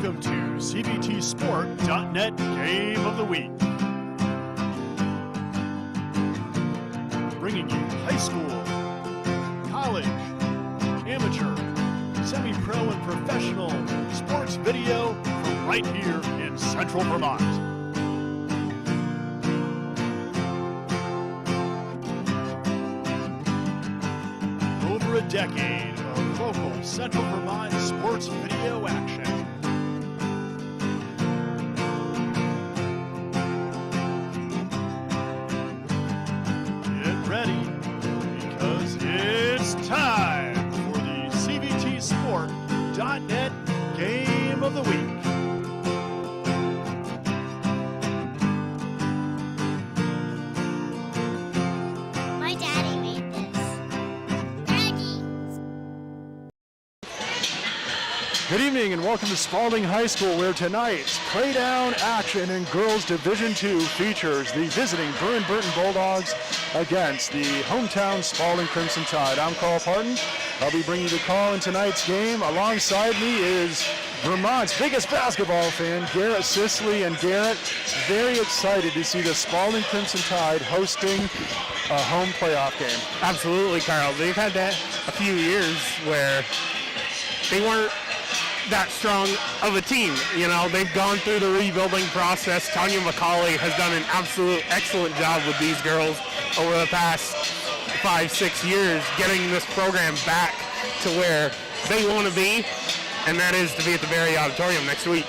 Welcome to CBTSport.net Game of the Week. Bringing you high school, college, amateur, semi-pro, and professional sports video from right here in Central Vermont. Over a decade of local Central Vermont sports video action. Get ready, because it's time for the CBTSport.net Game of the Week. My daddy made this. Daddy! Good evening and welcome to Spaulding High School, where tonight's Playdown action in Girls Division II features the visiting Burton Bulldogs against the hometown Spaulding Crimson Tide. I'm Carl Burton. I'll be bringing you the call in tonight's game. Alongside me is Vermont's biggest basketball fan, Garrett Sisley. And Garrett, very excited to see the Spaulding Crimson Tide hosting a home playoff game. Absolutely, Carl. They've had that a few years where they weren't that strong of a team. You know, they've gone through the rebuilding process. Tanya McCauley has done an absolute excellent job with these girls over the past 5-6 years, getting this program back to where they want to be, and that is to be at the Berry Auditorium next week.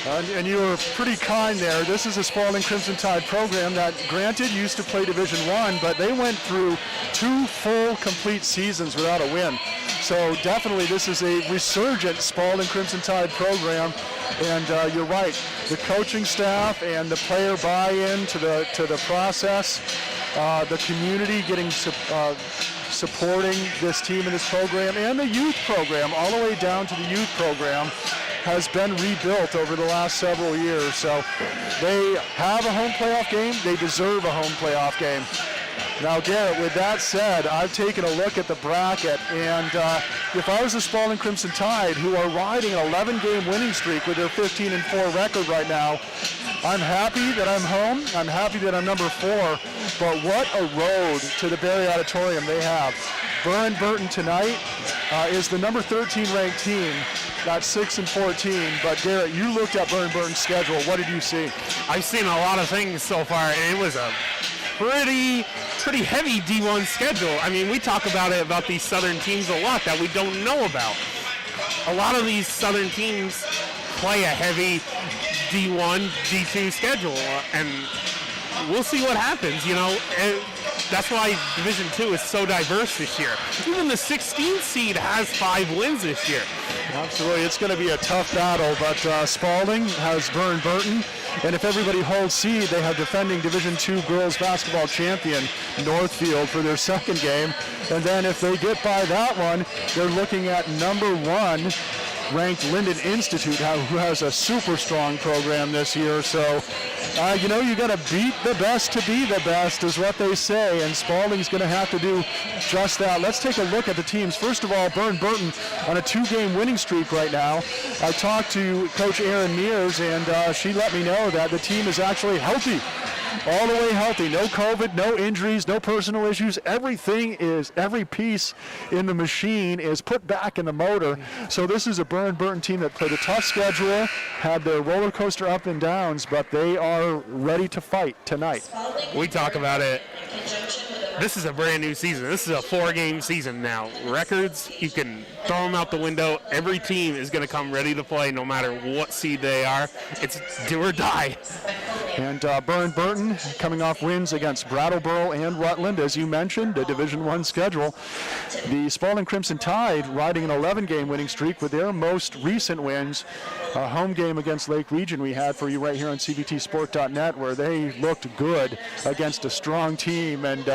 And you were pretty kind there. This is a Spaulding Crimson Tide program that, granted, used to play Division I, but they went through 2 full, complete seasons without a win. So definitely this is a resurgent Spaulding Crimson Tide program. And you're right, the coaching staff and the player buy-in to the process, the community getting supporting this team and this program, and the youth program, all the way down to the youth program, has been rebuilt over the last several years. So they have a home playoff game. They deserve a home playoff game. Now, Garrett, with that said, I've taken a look at the bracket, and if I was the Spaulding Crimson Tide, who are riding an 11-game winning streak with their 15-4 record right now, I'm happy that I'm home. I'm happy that I'm number 4. But what a road to the Berry Auditorium they have. Burton tonight is the number 13 ranked team. That's 6-14. But Garrett, you looked at Burton's schedule. What did you see? I've seen a lot of things so far, and it was a pretty heavy D1 schedule. I mean, we talk about these Southern teams a lot that we don't know about. A lot of these Southern teams play a heavy D1, D2 schedule, and we'll see what happens, you know. And that's why Division II is so diverse this year. Even the 16th seed has 5 wins this year. Absolutely, it's going to be a tough battle, but Spaulding has Burton, and if everybody holds seed, they have defending Division II girls basketball champion Northfield for their second game, and then if they get by that one, they're looking at number 1 ranked Linden Institute, who has a super strong program this year. So, you know, you got to beat the best to be the best is what they say, and Spaulding's going to have to do just that. Let's take a look at the teams. First of all, Burton on a 2-game winning streak right now. I talked to Coach Erin Mears, and she let me know that the team is actually healthy. All the way healthy, no COVID, no injuries, no personal issues. Every piece in the machine is put back in the motor. So this is a Burton team that played a tough schedule, had their roller coaster up and downs, but they are ready to fight tonight. We talk about it. This is a brand new season. This is a 4-game season now. Records, you can throw them out the window. Every team is going to come ready to play no matter what seed they are. It's do or die. And Burton coming off wins against Brattleboro and Rutland, as you mentioned, a Division I schedule. The Spaulding Crimson Tide riding an 11-game winning streak with their most recent wins. A home game against Lake Region we had for you right here on CBTSport.net, where they looked good against a strong team, and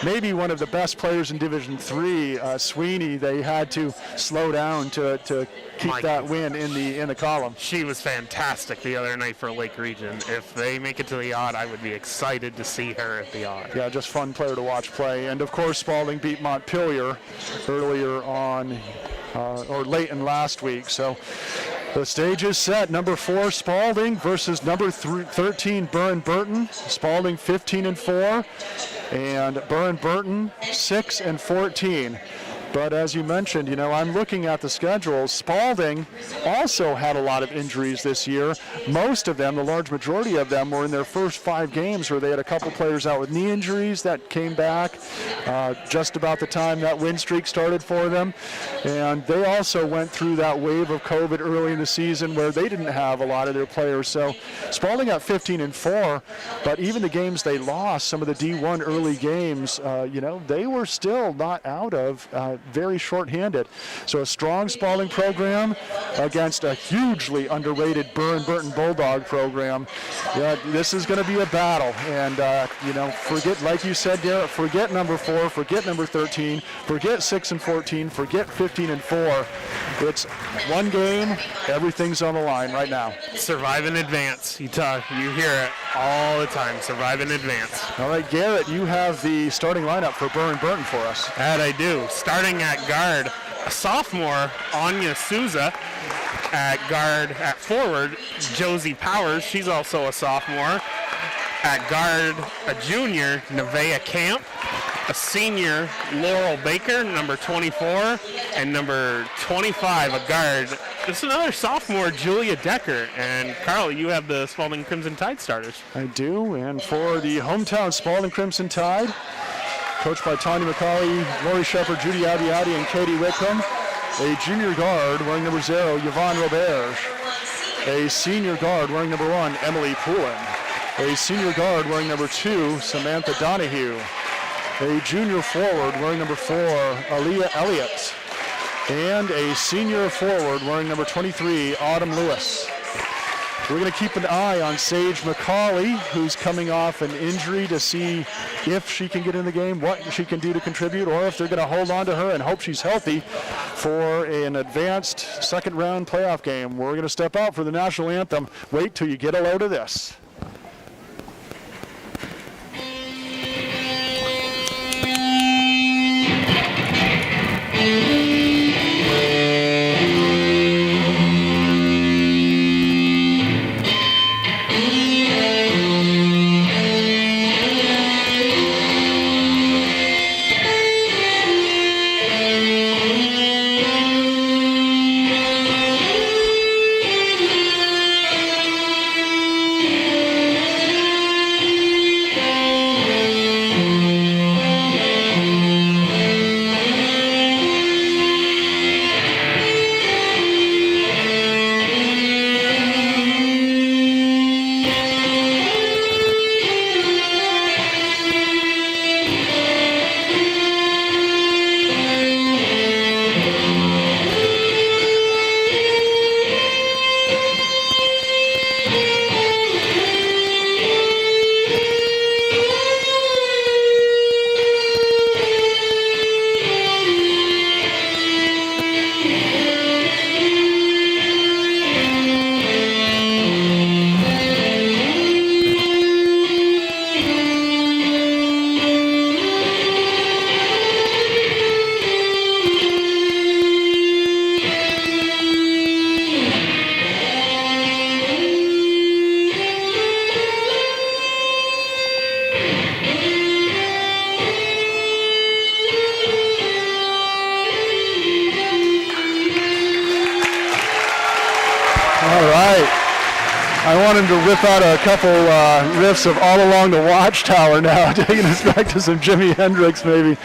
maybe one of the best players in Division III, Sweeney, they had to slow down to keep that win in the column. She was fantastic the other night for Lake Region. If they make it to the odd, I would be excited to see her at the odd. Yeah, just fun player to watch play. And of course, Spaulding beat Montpelier earlier on, or late in last week. So The stage is set. Number 4 Spaulding versus number 13 Burton. Spaulding 15-4, and Burton 6-14. But as you mentioned, I'm looking at the schedule. Spaulding also had a lot of injuries this year. Most of them, the large majority of them, were in their first 5 games where they had a couple players out with knee injuries that came back just about the time that win streak started for them. And they also went through that wave of COVID early in the season where they didn't have a lot of their players. So Spaulding got 15-4, but even the games they lost, some of the D1 early games, they were still not out of very short-handed. So a strong Spaulding program against a hugely underrated Burton Bulldog program. Yeah, this is going to be a battle. And, forget, like you said, Garrett, forget number 4, forget number 13, forget 6-14, forget 15-4. It's one game, everything's on the line right now. Survive in advance. You hear it all the time. Survive in advance. All right, Garrett, you have the starting lineup for Burton for us. That I do. Starting at guard, a sophomore, Anya Souza. At forward, Josie Powers. She's also a sophomore. At guard, a junior, Nevaeh Camp. A senior, Laurel Baker, number 24. And number 25, a guard. This is another sophomore, Julia Decker. And Carl, you have the Spaulding Crimson Tide starters. I do, and for the hometown Spaulding Crimson Tide, coached by Tanya McCauley, Lori Shepard, Judy Abiati, and Katie Wickham. A junior guard wearing number 0, Yvonne Roberge. A senior guard wearing number 1, Emily Poulin. A senior guard wearing number 2, Samantha Donahue. A junior forward wearing number 4, Aaliyah Elliott. And a senior forward wearing number 23, Autumn Lewis. We're going to keep an eye on Sage McCauley, who's coming off an injury, to see if she can get in the game, what she can do to contribute, or if they're going to hold on to her and hope she's healthy for an advanced second-round playoff game. We're going to step out for the national anthem. Wait till you get a load of this. To rip out a couple riffs of All Along the Watchtower now, taking us back to some Jimi Hendrix maybe.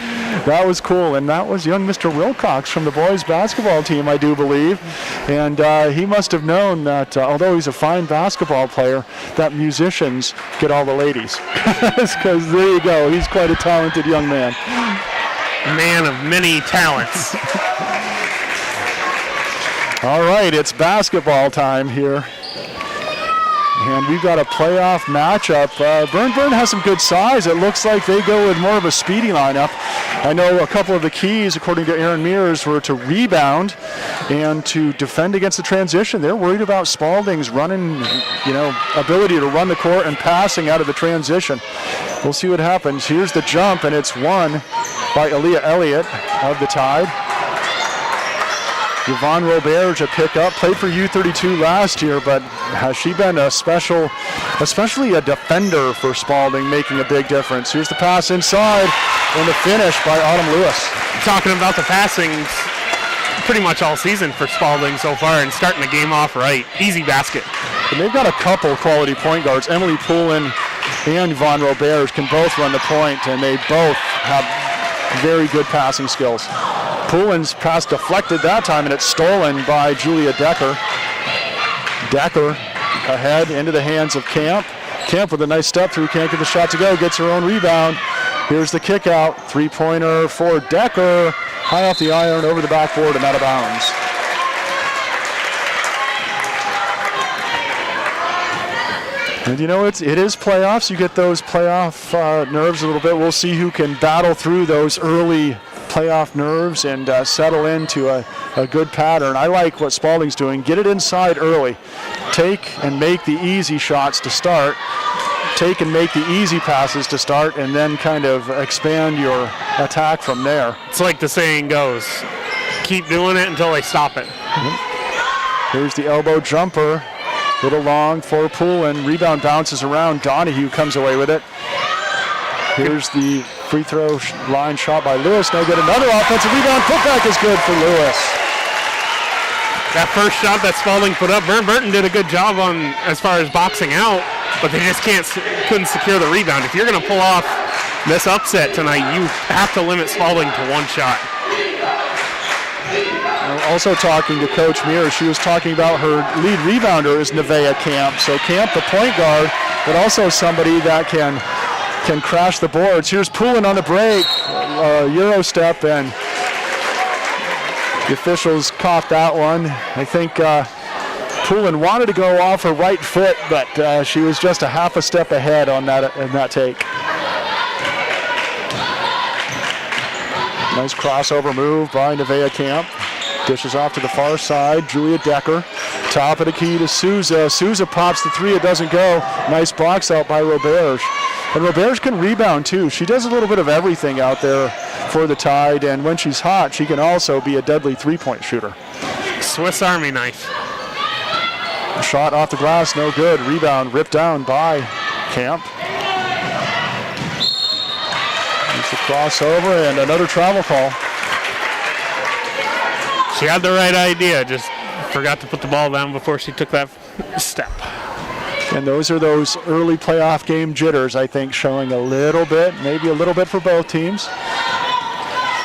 That was cool, and that was young Mr. Wilcox from the boys basketball team, I do believe. And he must have known that, although he's a fine basketball player, that musicians get all the ladies. Because there you go, he's quite a talented young man. Man of many talents. All right, it's basketball time here. And we've got a playoff matchup. Burton has some good size. It looks like they go with more of a speedy lineup. I know a couple of the keys, according to Aaron Mears, were to rebound and to defend against the transition. They're worried about Spaulding's running, ability to run the court and passing out of the transition. We'll see what happens. Here's the jump, and it's won by Aaliyah Elliott of the Tide. Yvonne Robert to pick up. Played for U32 last year, but has she been especially a defender for Spaulding, making a big difference. Here's the pass inside and the finish by Autumn Lewis. Talking about the passings pretty much all season for Spaulding so far and starting the game off right. Easy basket. And they've got a couple quality point guards. Emily Poulin and Yvonne Robert can both run the point, and they both have very good passing skills. Poulin's pass deflected that time, and it's stolen by Julia Decker. Decker ahead into the hands of Camp. Camp with a nice step through, can't get the shot to go, gets her own rebound. Here's the kick out, three-pointer for Decker. High off the iron, over the backboard, and out of bounds. And you know, it is playoffs. You get those playoff nerves a little bit. We'll see who can battle through those early playoff nerves and settle into a good pattern. I like what Spaulding's doing. Get it inside early. Take and make the easy shots to start. Take and make the easy passes to start, and then kind of expand your attack from there. It's like the saying goes, keep doing it until they stop it. Here's the elbow jumper. Little long for Poulin. Rebound bounces around. Donahue comes away with it. Here's the free throw line shot by Lewis. No good. Another offensive rebound. Putback is good for Lewis. That first shot that Spaulding put up, Burton did a good job on as far as boxing out, but they just couldn't secure the rebound. If you're going to pull off this upset tonight, you have to limit Spaulding to one shot. Also talking to Coach Mears, she was talking about her lead rebounder is Nevaeh Camp. So Camp, the point guard, but also somebody that can crash the boards. Here's Poulin on the break, Euro step, and the officials caught that one. I think Poulin wanted to go off her right foot, but she was just a half a step ahead on that take. Nice crossover move by Nevaeh Camp. Dishes off to the far side. Julia Decker. Top of the key to Souza. Souza pops the three. It doesn't go. Nice box out by Roberge. And Roberge can rebound too. She does a little bit of everything out there for the Tide. And when she's hot, she can also be a deadly three-point shooter. Swiss Army knife. Shot off the glass. No good. Rebound ripped down by Camp. It's a crossover and another travel call. She had the right idea, just forgot to put the ball down before she took that step. And those are those early playoff game jitters, I think, showing a little bit, maybe a little bit for both teams.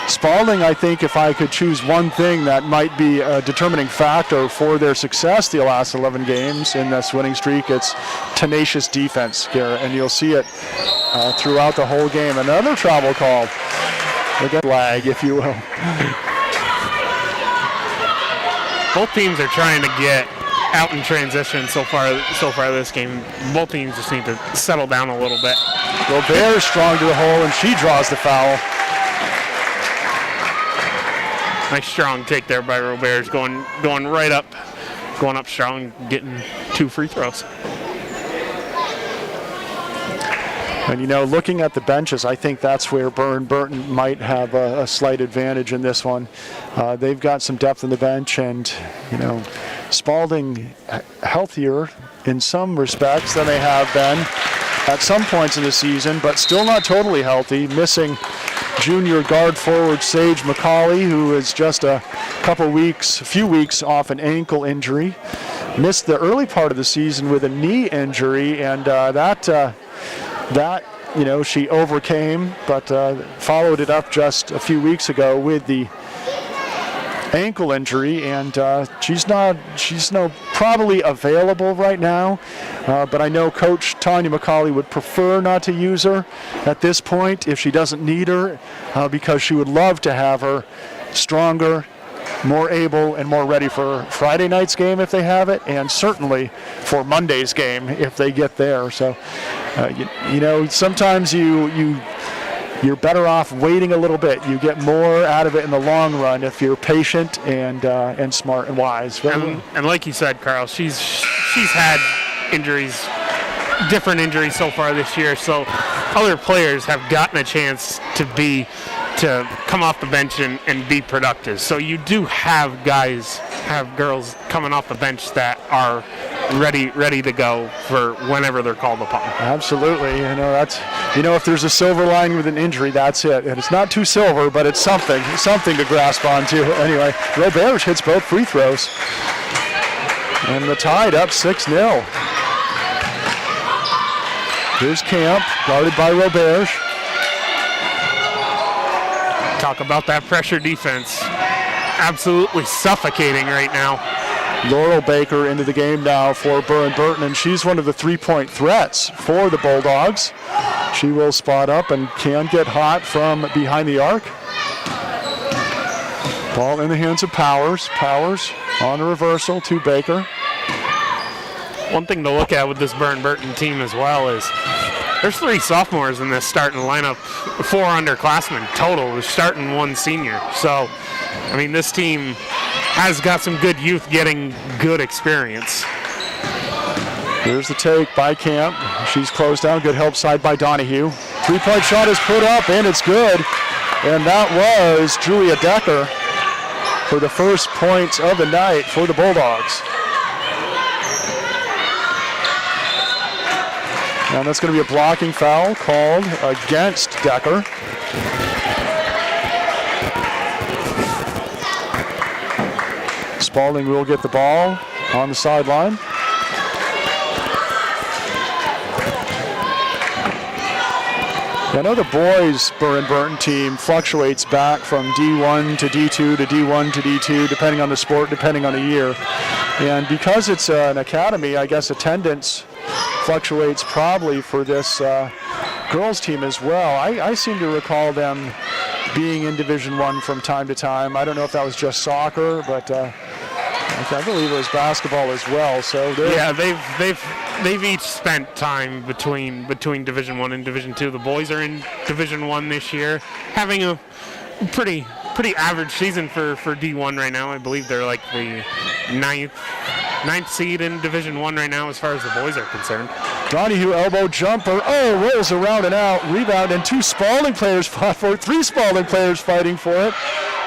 Spaulding, I think, if I could choose one thing that might be a determining factor for their success the last 11 games in this winning streak, it's tenacious defense, Garrett, and you'll see it throughout the whole game. Another travel call, again, lag, if you will. Both teams are trying to get out in transition so far this game. Both teams just need to settle down a little bit. Robert strong to the hole, and she draws the foul. Nice strong take there by Robert's going right up, going up strong, getting 2 free throws. And, you know, looking at the benches, I think that's where Burton might have a slight advantage in this one. They've got some depth on the bench, and, you know, Spaulding healthier in some respects than they have been at some points in the season, but still not totally healthy, missing junior guard forward Sage McCauley, who is just a few weeks off an ankle injury. Missed the early part of the season with a knee injury, and that you know, she overcame, but followed it up just a few weeks ago with the ankle injury, and she's probably available right now, but I know Coach Tanya McCauley would prefer not to use her at this point if she doesn't need her, because she would love to have her stronger, more able, and more ready for Friday night's game if they have it, and certainly for Monday's game if they get there. So, you know, sometimes you're better off waiting a little bit. You get more out of it in the long run if you're patient and smart and wise. And like you said, Carl, she's had injuries, different injuries so far this year. So other players have gotten a chance to to come off the bench and be productive. So you do have girls coming off the bench that are ready to go for whenever they're called upon. Absolutely. If there's a silver lining with an injury, that's it. And it's not too silver, but it's something to grasp onto. Anyway, Roberge hits both free throws. And the Tide up 6-0. Here's Camp, guarded by Roberge. Talk about that pressure defense. Absolutely suffocating right now. Laurel Baker into the game now for Burton, and she's one of the three-point threats for the Bulldogs. She will spot up and can get hot from behind the arc. Ball in the hands of Powers. Powers on a reversal to Baker. One thing to look at with this Burton team as well is there's 3 sophomores in this starting lineup, 4 underclassmen total. We're starting 1 senior. So, this team has got some good youth getting good experience. Here's the take by Camp. She's closed down. Good help side by Donahue. 3-point shot is put up, and it's good. And that was Julia Decker for the first points of the night for the Bulldogs. And that's going to be a blocking foul called against Decker. Spaulding will get the ball on the sideline. I know the boys' Burton team fluctuates back from D1 to D2 to D1 to D2, depending on the sport, depending on the year. And because it's an academy, I guess attendance fluctuates probably for this girls' team as well. I seem to recall them being in Division I from time to time. I don't know if that was just soccer, but I believe it was basketball as well. So yeah, they've each spent time between Division I and Division II. The boys are in Division I this year, having a pretty average season for D1 right now. I believe they're like the ninth seed in Division I right now as far as the boys are concerned. Donahue elbow jumper. Oh, rolls around and out. Rebound, and 2 Spaulding players fought for it. 3 Spaulding players fighting for it.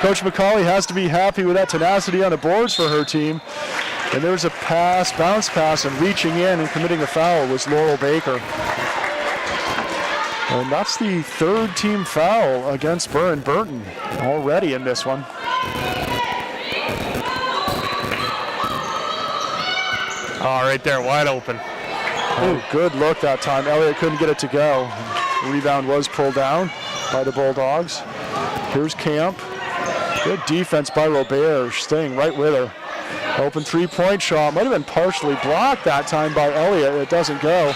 Coach McCauley has to be happy with that tenacity on the boards for her team. And there's a bounce pass, and reaching in and committing a foul was Laurel Baker. And that's the 3rd team foul against Burton already in this one. Oh, right there, wide open. Oh, good look that time. Elliott couldn't get it to go. The rebound was pulled down by the Bulldogs. Here's Camp. Good defense by Roberge, staying right with her. Open 3-point shot. Might have been partially blocked that time by Elliott. It doesn't go.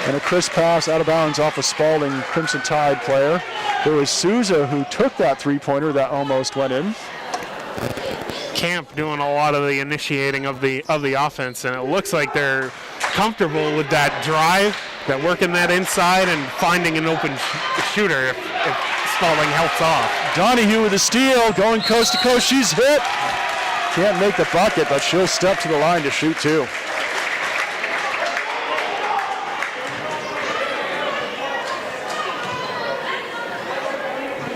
And a crisp pass out of bounds off a Spaulding Crimson Tide player. There was Souza who took that 3-pointer that almost went in. Camp doing a lot of the initiating of the offense, and it looks like they're comfortable with that drive, that working that inside and finding an open shooter if Spaulding helps off. Donahue with a steal, going coast to coast. She's hit. Can't make the bucket, but she'll step to the line to shoot 2.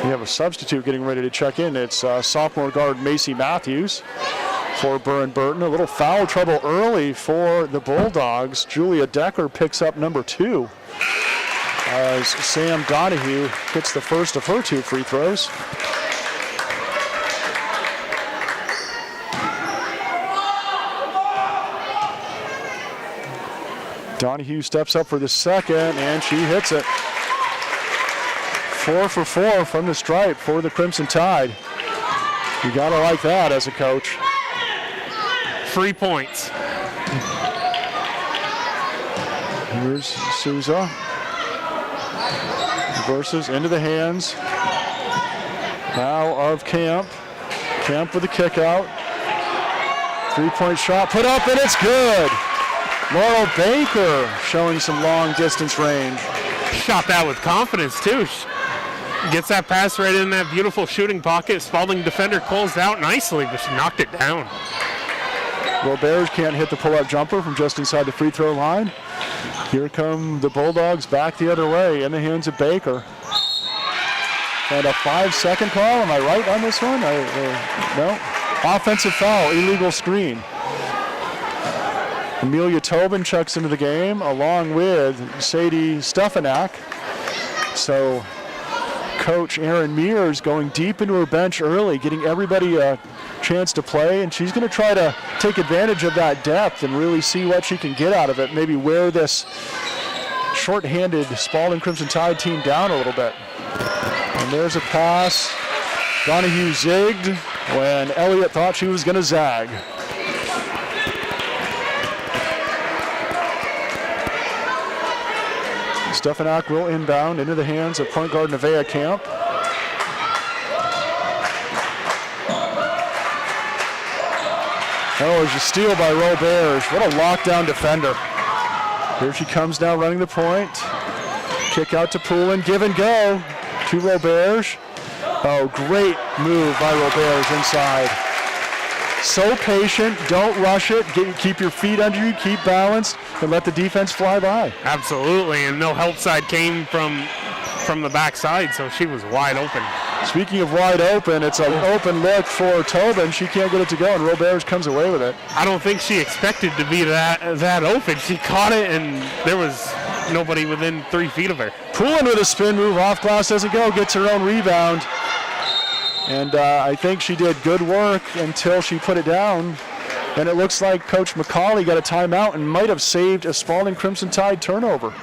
We have a substitute getting ready to check in. It's sophomore guard Macy Matthews for Burton. A little foul trouble early for the Bulldogs. Julia Decker picks up number 2 as Sam Donahue hits the first of her 2 free throws. Donahue steps up for the second, and she hits it. 4 for 4 from the stripe for the Crimson Tide. You gotta like that as a coach. 3 points. Here's Souza. Reverses into the hands now of Camp. Camp with a kick out. 3-point shot put up, and it's good. Laurel Baker showing some long distance range. Shot that with confidence too. Gets that pass right in that beautiful shooting pocket. Spaulding defender closed out nicely, but she knocked it down. Roberge can't hit the pull-up jumper from just inside the free throw line. Here come the Bulldogs back the other way in the hands of Baker. And a 5-second call. Am I right on this one? No. Offensive foul, illegal screen. Amelia Tobin checks into the game along with Sadie Stefanak. So Coach Erin Mears going deep into her bench early, getting everybody a chance to play, and she's going to try to take advantage of that depth and really see what she can get out of it, maybe wear this short-handed Spaulding Crimson Tide team down a little bit. And there's a pass. Donahue zigged when Elliott thought she was going to zag. Stefanak will inbound into the hands of point guard Nevaeh Camp. Oh, it's a steal by Roberge. What a lockdown defender. Here she comes now running the point. Kick out to Poulin, give and go to Roberge. Oh, great move by Roberge inside. So patient, don't rush it, keep your feet under you, keep balanced, and let the defense fly by. Absolutely, and no help side came from the backside, so she was wide open. Speaking of wide open, it's an open look for Tobin. She can't get it to go, and Roberge comes away with it. I don't think she expected to be that open. She caught it, and there was nobody within 3 feet of her. Poulin with a spin move, off glass doesn't go, gets her own rebound. And I think she did good work until she put it down. And it looks like Coach McCauley got a timeout and might have saved a Spaulding Crimson Tide turnover.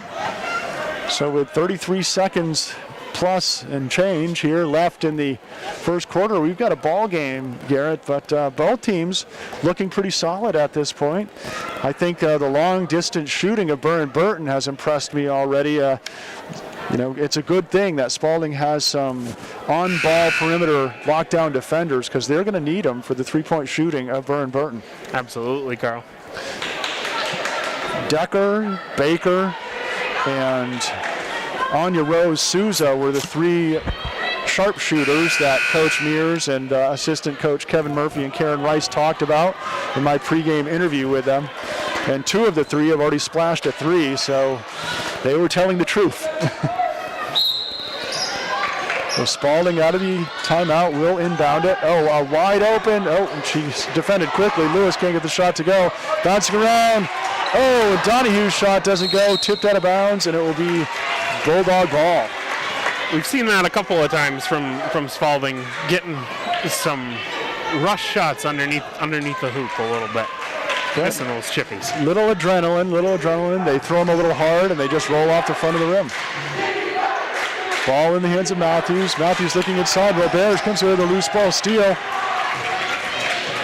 So with 33 seconds plus and change here left in the first quarter, we've got a ball game, Garrett, but both teams looking pretty solid at this point. I think the long distance shooting of Burton has impressed me already. It's a good thing that Spaulding has some on-ball perimeter lockdown defenders because they're going to need them for the three-point shooting of Burton. Absolutely, Carl. Decker, Baker, and Anya Rose Souza were the 3 sharpshooters that Coach Mears and assistant coach Kevin Murphy and Karen Rice talked about in my pregame interview with them. And 2 of the 3 have already splashed a 3, so they were telling the truth. So Spaulding out of the timeout will inbound it. Oh, wide open. Oh, and she's defended quickly. Lewis can't get the shot to go. Bouncing around. Oh, Donahue's shot doesn't go. Tipped out of bounds, and it will be Bulldog ball. We've seen that a couple of times from Spaulding, getting some rush shots underneath the hoop a little bit. Missing those chippies. Little adrenaline. They throw them a little hard, and they just roll off the front of the rim. Ball in the hands of Matthews. Matthews looking inside. Roberge comes with a loose ball steal.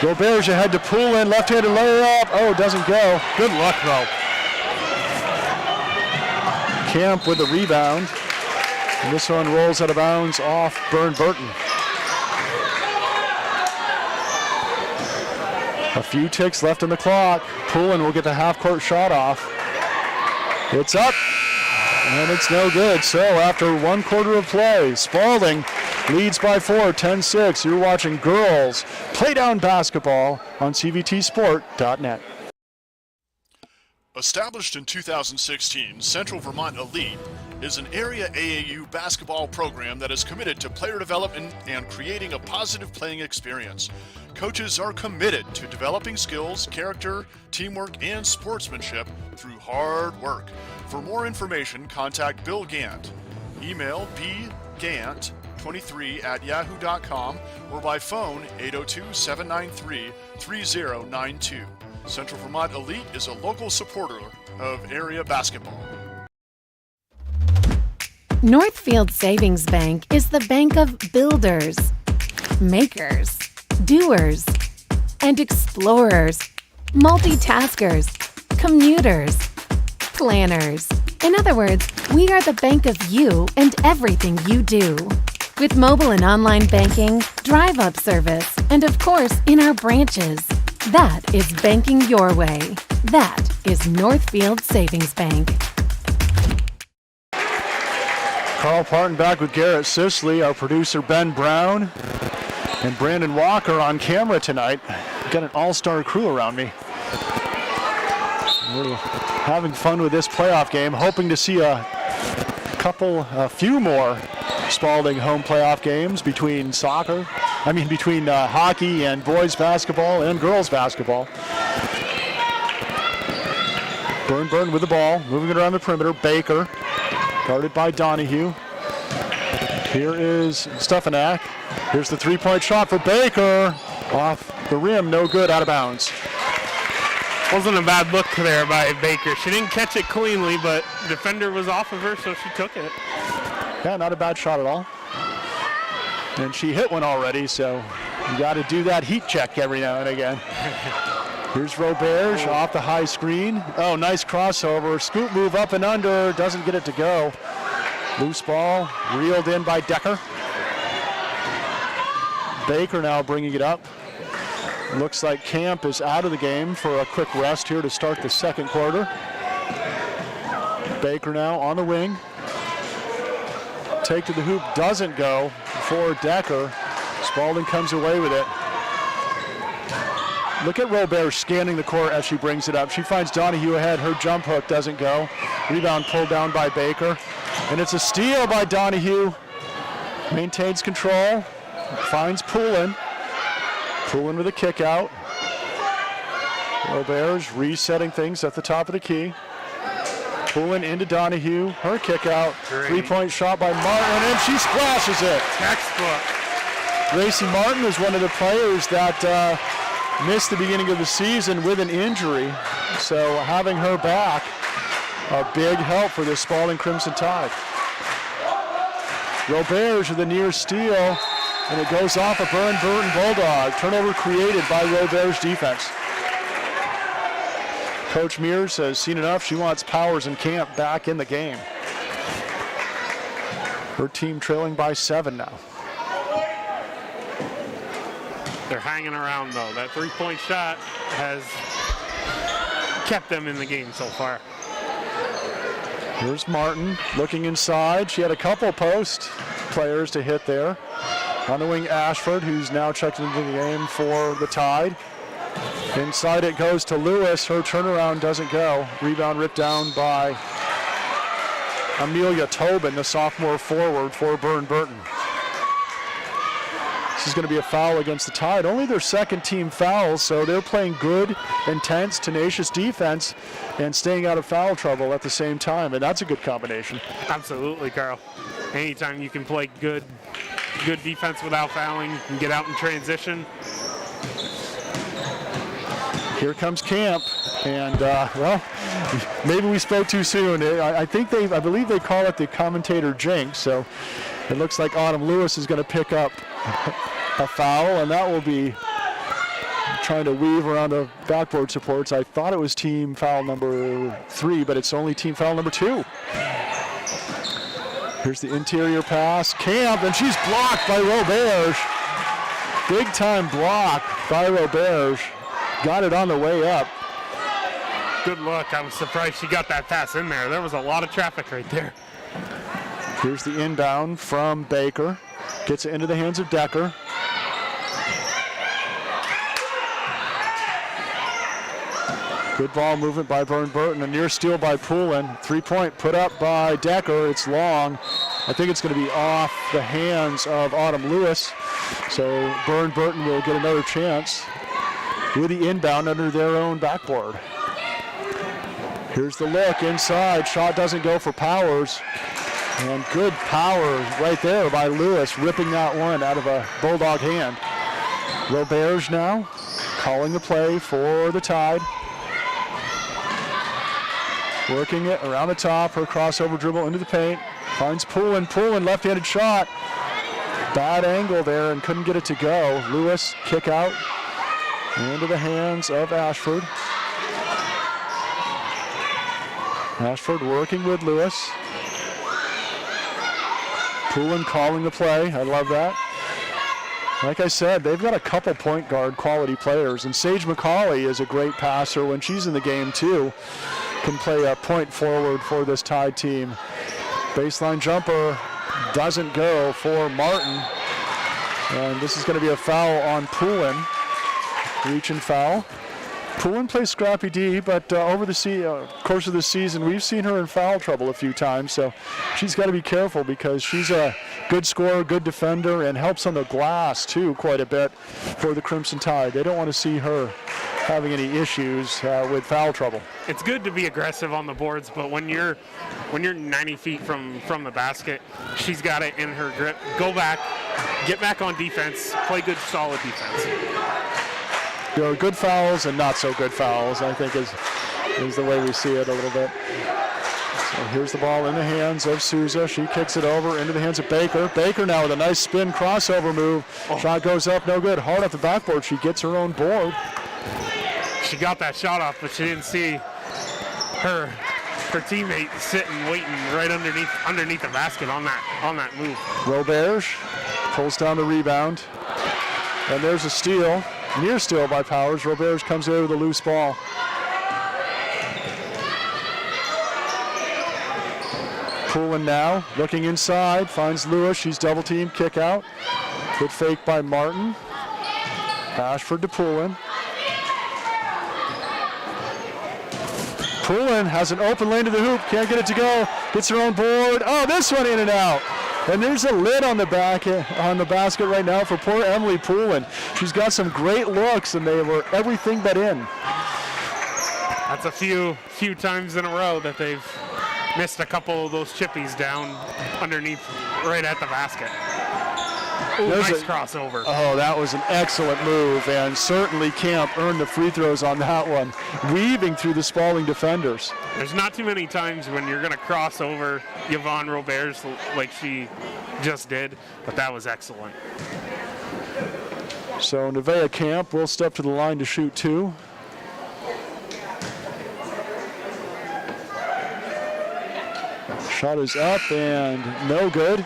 Roberge ahead to Poulin. Left-handed layup. Oh, doesn't go. Good luck, though. Camp with the rebound. And this one rolls out of bounds off Burton. A few ticks left on the clock. Poulin will get the half-court shot off. It's up, and it's no good. So after 1 quarter of play, Spaulding leads by 4, 10-6. You're watching girls Playdown basketball on CVTsport.net. Established in 2016, Central Vermont Elite is an area AAU basketball program that is committed to player development and creating a positive playing experience. Coaches are committed to developing skills, character, teamwork, and sportsmanship through hard work. For more information, contact Bill Gant. Email bgant23@yahoo.com or by phone 802-793-3092. Central Vermont Elite is a local supporter of area basketball. Northfield Savings Bank is the bank of builders, makers, doers, and explorers, multitaskers, commuters, planners. In other words, we are the bank of you and everything you do. With mobile and online banking, drive-up service, and of course, in our branches. That is banking your way. That is Northfield Savings Bank. Carl Parton back with Garrett Sisley, our producer Ben Brown, and Brandon Walker on camera tonight. Got an all-star crew around me. We're having fun with this playoff game, hoping to see a few more Spaulding home playoff games between between hockey and boys basketball and girls basketball. Burton with the ball, moving it around the perimeter. Baker, guarded by Donahue. Here is Stefanak. Here's the three-point shot for Baker. Off the rim, no good, out of bounds. Wasn't a bad look there by Baker. She didn't catch it cleanly, but the defender was off of her, so she took it. Yeah, not a bad shot at all. And she hit one already, so you got to do that heat check every now and again. Here's Roberge off the high screen. Oh, nice crossover. Scoop move up and under. Doesn't get it to go. Loose ball reeled in by Decker. Baker now bringing it up. Looks like Camp is out of the game for a quick rest here to start the second quarter. Baker now on the wing. Take to the hoop doesn't go for Decker. Spaulding comes away with it. Look at Roberge scanning the court as she brings it up. She finds Donahue ahead. Her jump hook doesn't go. Rebound pulled down by Baker. And it's a steal by Donahue. Maintains control. Finds Poulin. Poulin with a kick out. Roberge resetting things at the top of the key. Poulin into Donahue. Her kick out. Great. Three-point shot by Martin, and she splashes it. Textbook. Gracie Martin is one of the players that missed the beginning of the season with an injury. So having her back, a big help for the Spaulding Crimson Tide. Roberge with a near steal, and it goes off a Burton Bulldog. Turnover created by Roberge defense. Coach Mears has seen enough. She wants Powers and Camp back in the game. Her team trailing by 7 now. They're hanging around, though. That three-point shot has kept them in the game so far. Here's Martin looking inside. She had a couple post players to hit there. On the wing, Ashford, who's now checked into the game for the Tide. Inside it goes to Lewis. Her turnaround doesn't go. Rebound ripped down by Amelia Tobin, the sophomore forward for Burton. This is going to be a foul against the Tide. Only their second team foul, so they're playing good, intense, tenacious defense and staying out of foul trouble at the same time, and that's a good combination. Absolutely, Carl. Anytime you can play good defense without fouling, you can get out in transition. Here comes Camp, and maybe we spoke too soon. I believe they call it the commentator jinx, so it looks like Autumn Lewis is going to pick up a foul, and that will be trying to weave around the backboard supports. I thought it was team foul number 3, but it's only team foul number 2. Here's the interior pass. Camp, and she's blocked by Roberge. Big time block by Roberge. Got it on the way up. Good look. I was surprised she got that pass in there. There was a lot of traffic right there. Here's the inbound from Baker. Gets it into the hands of Decker. Good ball movement by Burton. A near steal by Poulin. 3-point put up by Decker. It's long. I think it's going to be off the hands of Autumn Lewis. So Burton will get another chance with the inbound under their own backboard. Here's the look inside. Shot doesn't go for Powers. And good power right there by Lewis, ripping that one out of a Bulldog hand. Roberge now calling the play for the Tide. Working it around the top, her crossover dribble into the paint. Finds Poulin, left-handed shot. Bad angle there and couldn't get it to go. Lewis, kick out. Into the hands of Ashford. Ashford working with Lewis. Poulin calling the play. I love that. Like I said, they've got a couple point guard quality players, and Sage McCauley is a great passer when she's in the game too. Can play a point forward for this Tide team. Baseline jumper doesn't go for Martin. And this is going to be a foul on Poulin. Reach and foul. Poulin plays scrappy D, but over the course of the season, we've seen her in foul trouble a few times, so she's got to be careful because she's a good scorer, good defender, and helps on the glass, too, quite a bit for the Crimson Tide. They don't want to see her having any issues with foul trouble. It's good to be aggressive on the boards, but when you're 90 feet from the basket, she's got it in her grip. Go back, get back on defense, play good, solid defense. There are good fouls and not so good fouls, I think is the way we see it a little bit. So here's the ball in the hands of Souza. She kicks it over into the hands of Baker. Baker now with a nice spin crossover move. Shot goes up, no good. Hard off the backboard. She gets her own board. She got that shot off, but she didn't see her teammate sitting, waiting right underneath the basket on that move. Roberge pulls down the rebound. And there's a steal. Near steal by Powers. Roberge comes away with a loose ball. Poulin now looking inside, finds Lewis. She's double teamed, kick out. Good fake by Martin. Ashford to Poulin. Poulin has an open lane to the hoop, can't get it to go. Gets her own board. Oh, this one in and out. And there's a lid on the basket right now for poor Emily Poulin. She's got some great looks, and they were everything but in. That's a few times in a row that they've missed a couple of those chippies down underneath, right at the basket. Ooh, nice crossover. Oh, that was an excellent move, and certainly Camp earned the free throws on that one, weaving through the Spaulding defenders. There's not too many times when you're going to cross over Yvonne Roberge like she just did, but that was excellent. So Nevaeh Camp will step to the line to shoot two. Shot is up and no good.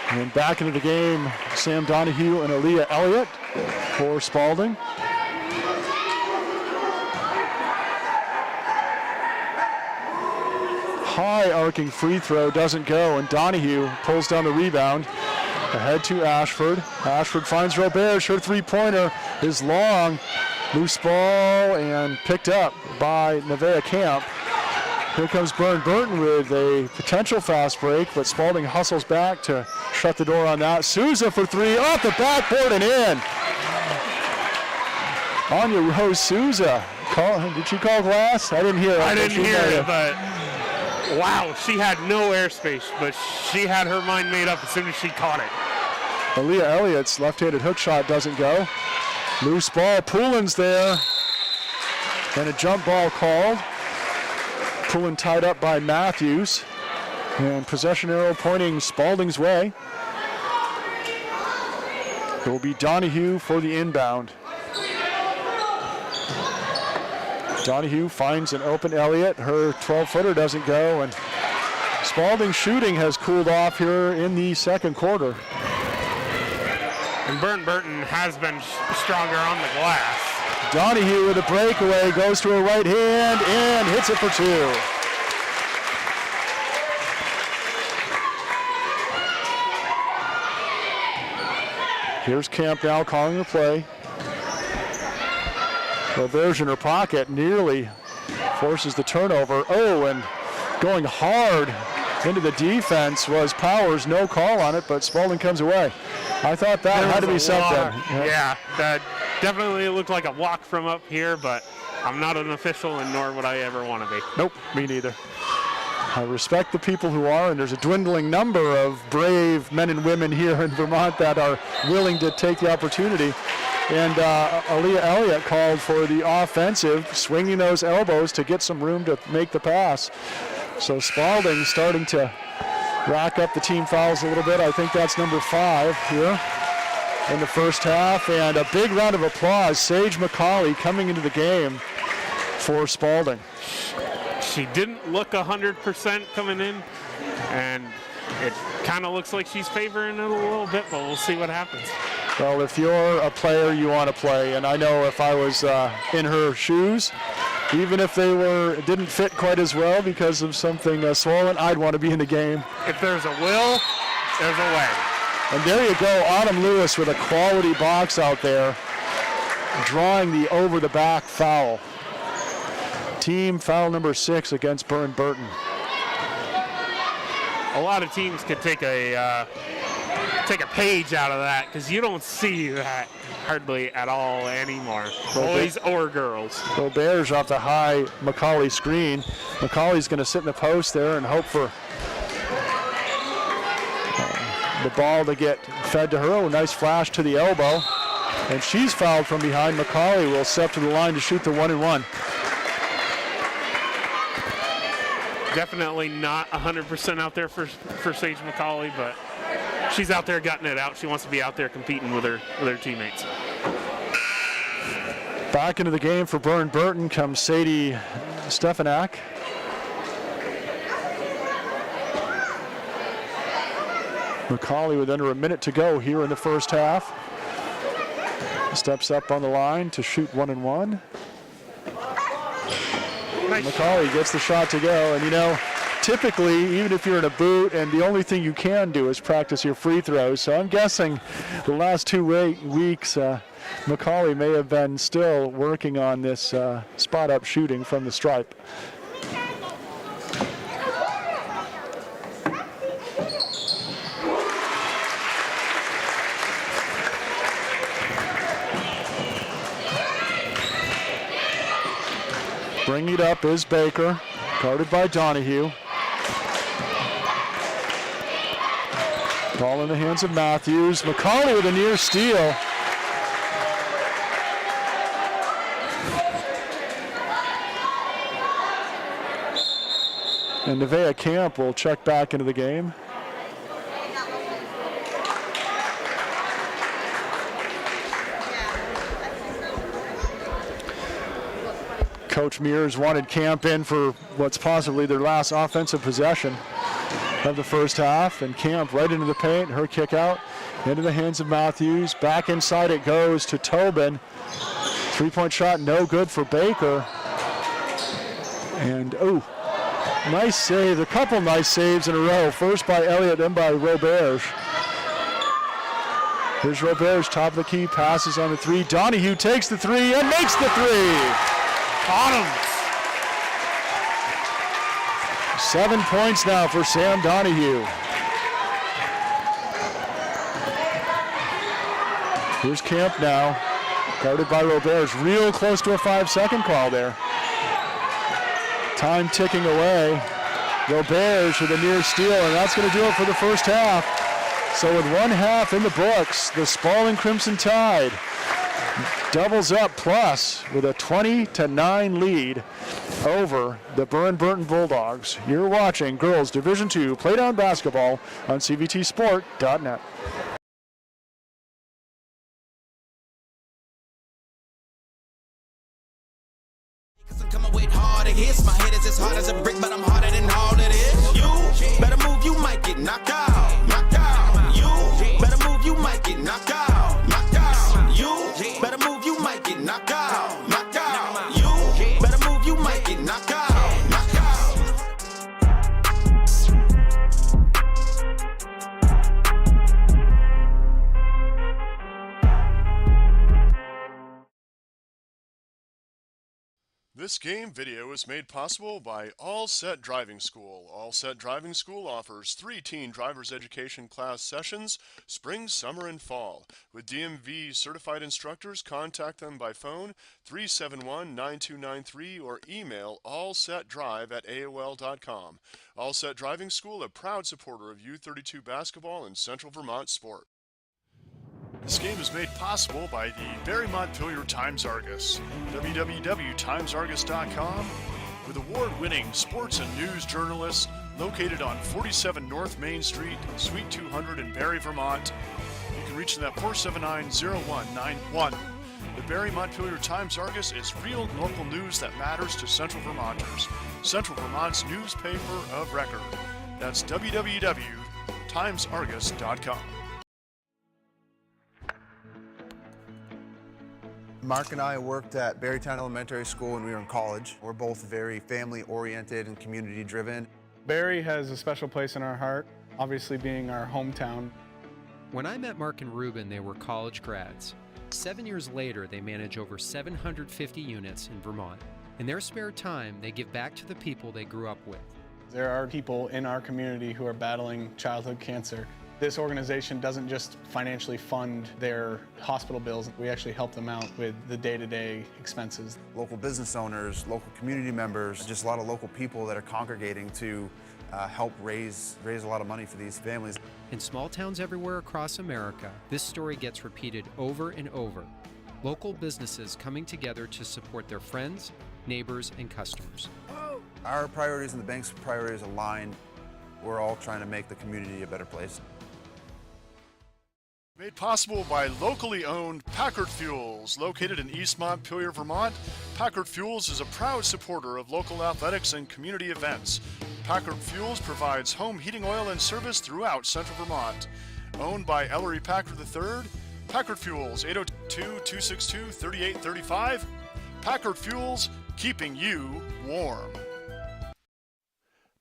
And back into the game, Sam Donahue and Aaliyah Elliott for Spaulding. High arcing free throw doesn't go, and Donahue pulls down the rebound. Ahead to Ashford. Ashford finds Roberge. Her three-pointer is long. Loose ball and picked up by Nevaeh Camp. Here comes Burton with a potential fast break, but Spaulding hustles back to shut the door on that. Souza for three, off the backboard and in. Anya Rose Souza. Did she call glass? I didn't hear it. I didn't hear it, but wow, she had no airspace, but she had her mind made up as soon as she caught it. Aaliyah Elliott's left-handed hook shot doesn't go. Loose ball, Poulin's there. And a jump ball called. Poulin tied up by Matthews. And possession arrow pointing Spaulding's way. It will be Donahue for the inbound. Donahue finds an open Elliott. Her 12-footer doesn't go, and Spaulding's shooting has cooled off here in the second quarter. And Burton has been stronger on the glass. Donahue with a breakaway, goes to her right hand and hits it for two. Here's Camp now calling the play. Roberge in her pocket nearly forces the turnover. Oh, and going hard into the defense was Powers. No call on it, but Spaulding comes away. I thought that had to be something. Yeah, that definitely looked like a walk from up here, but I'm not an official, and nor would I ever want to be. Nope, me neither. I respect the people who are, and there's a dwindling number of brave men and women here in Vermont that are willing to take the opportunity. And Aaliyah Elliott called for the offensive, swinging those elbows to get some room to make the pass. So Spaulding starting to rack up the team fouls a little bit. I think that's number 5 here in the first half. And a big round of applause. Sage McCauley coming into the game for Spaulding. She didn't look 100% coming in, and it kind of looks like she's favoring it a little bit, but we'll see what happens. Well, if you're a player, you want to play, and I know if I was in her shoes, even if they didn't fit quite as well because of something swollen, I'd want to be in the game. If there's a will, there's a way. And there you go, Autumn Lewis with a quality box out there, drawing the over-the-back foul. Team foul number 6 against Burton. A lot of teams could take a page out of that, because you don't see that hardly at all anymore, boys or girls. Robert's off the high McCauley screen. McCauley's going to sit in the post there and hope for the ball to get fed to her. A nice flash to the elbow. And she's fouled from behind. McCauley will step to the line to shoot the 1-and-1. Definitely not 100% out there for Sage McCauley, but she's out there gutting it out. She wants to be out there competing with her teammates. Back into the game for Burton comes Sadie Stefanak. McCauley with under a minute to go here in the first half. Steps up on the line to shoot 1-and-1. Nice. McCauley gets the shot to go, and you know, typically, even if you're in a boot and the only thing you can do is practice your free throws, so I'm guessing the last 2 weeks, McCauley may have been still working on this spot-up shooting from the stripe. Bringing it up is Baker, guarded by Donahue. Ball in the hands of Matthews. McCauley with a near steal. And Nevaeh Camp will check back into the game. Coach Mears wanted Camp in for what's possibly their last offensive possession of the first half, and Camp right into the paint, her kick out into the hands of Matthews. Back inside it goes to Tobin. 3-point shot no good for Baker. And nice save, a couple nice saves in a row. First by Elliott, then by Roberge. Here's Roberge, top of the key, passes on the 3. Donahue takes the 3 and makes the 3. Bottoms. 7 points now for Sam Donahue. Here's Camp now, guarded by Roberge. Real close to a 5-second call there. Time ticking away. Roberge with a near steal, and that's going to do it for the first half. So with 1 half in the books, the Spaulding Crimson Tide doubles up plus with a 20-9 lead over the Burton Bulldogs. You're watching Girls Division II Playdown Basketball on CVTsport.net. My head is as hard as a brick, but I'm harder than all it is. You better move, you might get knocked out. Knocked out. You better move, you might get knocked out. Knocked out. You better move, you might get knocked out. Knocked out. You better move, you might get knocked out. Knocked out. This game video is made possible by All Set Driving School. All Set Driving School offers 3 teen driver's education class sessions, spring, summer, and fall. With DMV certified instructors, contact them by phone 371-9293 or email allsetdrive@aol.com. All Set Driving School, a proud supporter of U32 basketball and Central Vermont sport. This game is made possible by the Barry Montpelier Times-Argus, www.timesargus.com, with award-winning sports and news journalists located on 47 North Main Street, Suite 200 in Barry, Vermont. You can reach them at 479-0191. The Barry Montpelier Times-Argus is real local news that matters to Central Vermonters. Central Vermont's newspaper of record. That's www.timesargus.com. Mark and I worked at Barrytown Elementary School when we were in college. We're both very family-oriented and community-driven. Barry has a special place in our heart, obviously being our hometown. When I met Mark and Ruben, they were college grads. 7 years later, they manage over 750 units in Vermont. In their spare time, they give back to the people they grew up with. There are people in our community who are battling childhood cancer. This organization doesn't just financially fund their hospital bills, we actually help them out with the day-to-day expenses. Local business owners, local community members, just a lot of local people that are congregating to help raise a lot of money for these families. In small towns everywhere across America, this story gets repeated over and over. Local businesses coming together to support their friends, neighbors, and customers. Our priorities and the bank's priorities align. We're all trying to make the community a better place. Made possible by locally owned Packard Fuels. Located in East Montpelier, Vermont, Packard Fuels is a proud supporter of local athletics and community events. Packard Fuels provides home heating oil and service throughout central Vermont. Owned by Ellery Packard III, Packard Fuels, 802-262-3835. Packard Fuels, keeping you warm.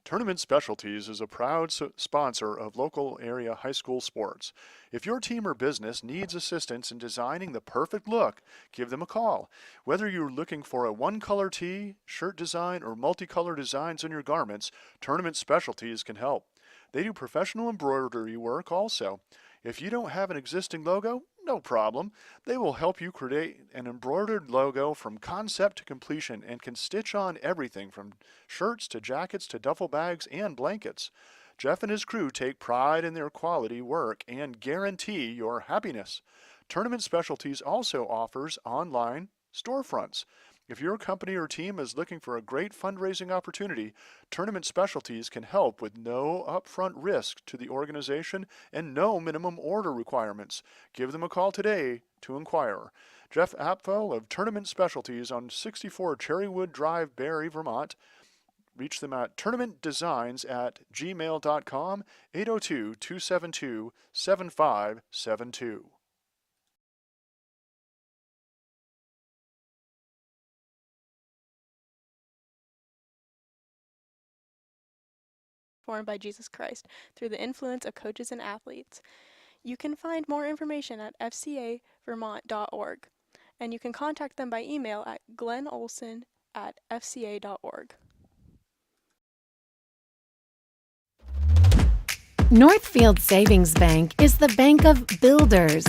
Tournament Specialties is a proud sponsor of local area high school sports. If your team or business needs assistance in designing the perfect look, give them a call. Whether you're looking for a one-color tee, shirt design, or multicolor designs on your garments, Tournament Specialties can help. They do professional embroidery work also. If you don't have an existing logo, no problem. They will help you create an embroidered logo from concept to completion and can stitch on everything from shirts to jackets to duffel bags and blankets. Jeff and his crew take pride in their quality work and guarantee your happiness. Tournament Specialties also offers online storefronts. If your company or team is looking for a great fundraising opportunity, Tournament Specialties can help with no upfront risk to the organization and no minimum order requirements. Give them a call today to inquire. Jeff Apfel of Tournament Specialties on 64 Cherrywood Drive, Barrie, Vermont. Reach them at tournamentdesigns@gmail.com, 802-272-7572. Formed by Jesus Christ through the influence of coaches and athletes. You can find more information at fcavermont.org, and you can contact them by email at glennolson@fca.org. Northfield Savings Bank is the bank of builders,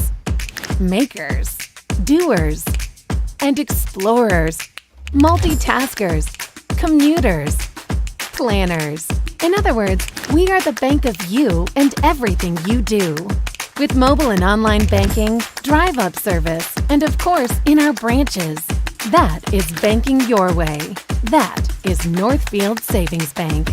makers, doers, and explorers, multitaskers, commuters, planners. In other words, we are the bank of you and everything you do. With mobile and online banking, drive-up service, and of course, in our branches. That is banking your way. That is Northfield Savings Bank.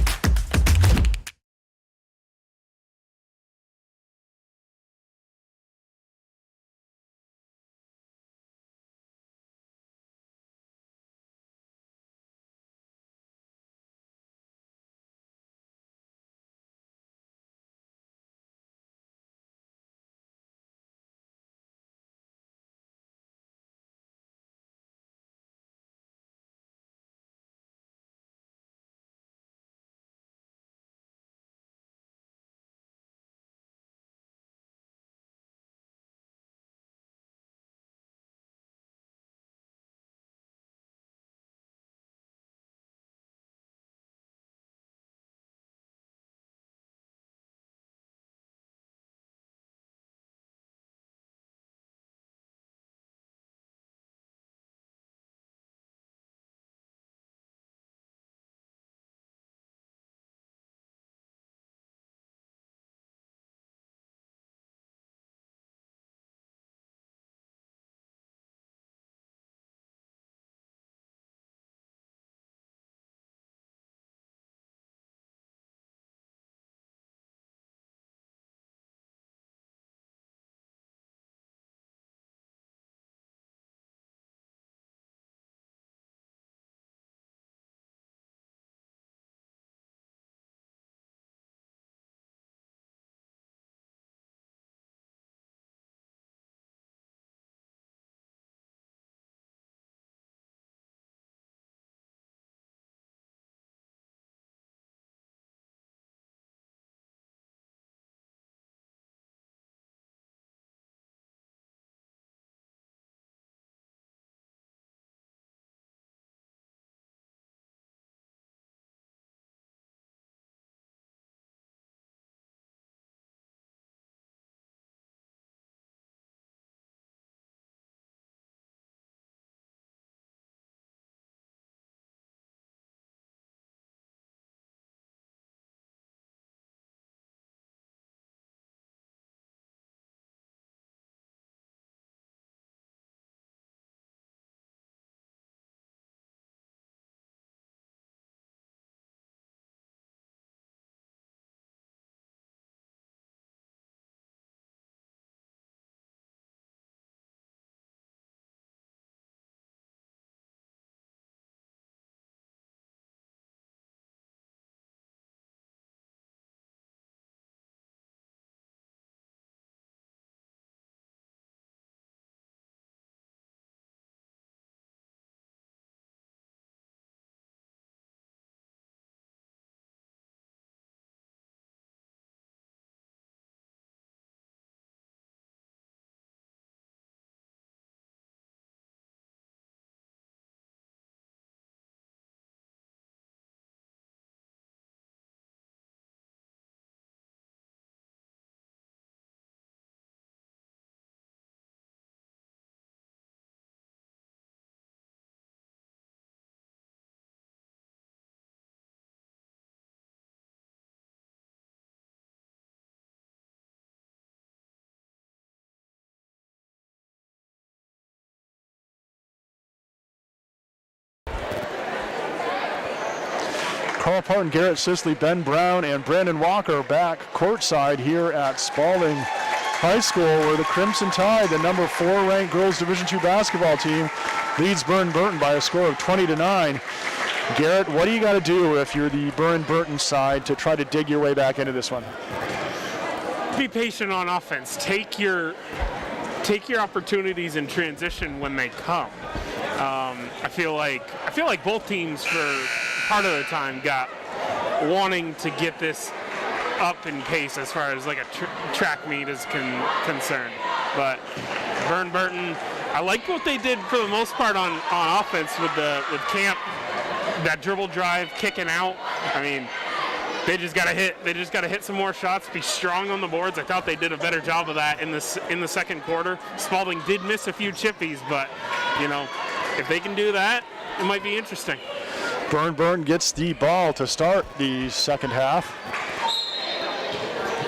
Carl Parton, Garrett Sisley, Ben Brown, and Brandon Walker back courtside here at Spaulding High School, where the Crimson Tide, the number 4 ranked girls Division II basketball team, leads Burton by a score of 20-9. Garrett, what do you got to do if you're the Burton side to try to dig your way back into this one? Be patient on offense. Take your opportunities in transition when they come. I feel like both teams for part of the time got wanting to get this up in pace as far as like a track meet is concerned. But Burton, I like what they did for the most part on offense with Camp, that dribble drive, kicking out. I mean, they just gotta hit some more shots, be strong on the boards. I thought they did a better job of that in the second quarter. Spaulding did miss a few chippies, but if they can do that, it might be interesting. Burton gets the ball to start the second half.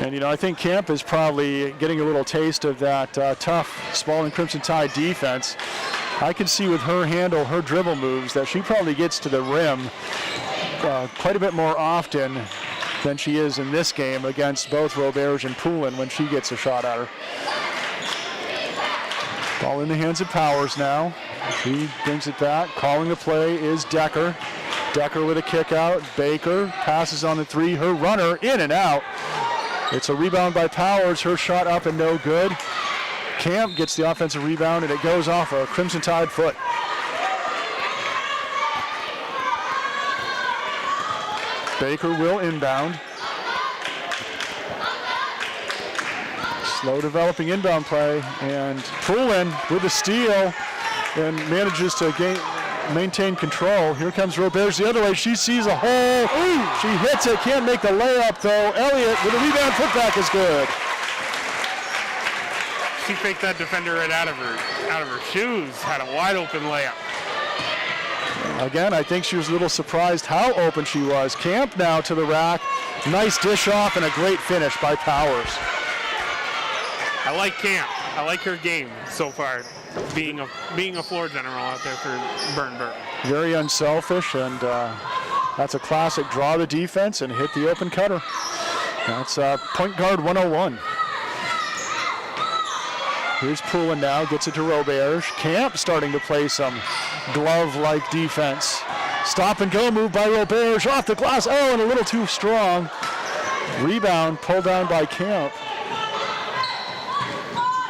And, I think Camp is probably getting a little taste of that tough Spaulding Crimson Tide defense. I can see with her handle, her dribble moves, that she probably gets to the rim quite a bit more often than she is in this game against both Roberge and Poulin when she gets a shot at her. Ball in the hands of Powers now. He brings it back. Calling the play is Decker. Decker with a kick out. Baker passes on the 3. Her runner in and out. It's a rebound by Powers. Her shot up and no good. Camp gets the offensive rebound and it goes off a Crimson Tide foot. Baker will inbound. Slow developing inbound play, and Poulin with the steal and manages to maintain control. Here comes Roberge the other way. She sees a hole. Ooh. She hits it. Can't make the layup though. Elliott with a rebound. Putback is good. She faked that defender right out of her shoes. Had a wide open layup. Again, I think she was a little surprised how open she was. Camp now to the rack. Nice dish off and a great finish by Powers. I like Camp. I like her game so far, being a floor general out there for Burton. Very unselfish, and that's a classic draw the defense and hit the open cutter. That's point guard 101. Here's Poulin now, gets it to Roberge. Camp starting to play some glove-like defense. Stop and go move by Roberge, off the glass. Oh, and a little too strong. Rebound pulled down by Camp.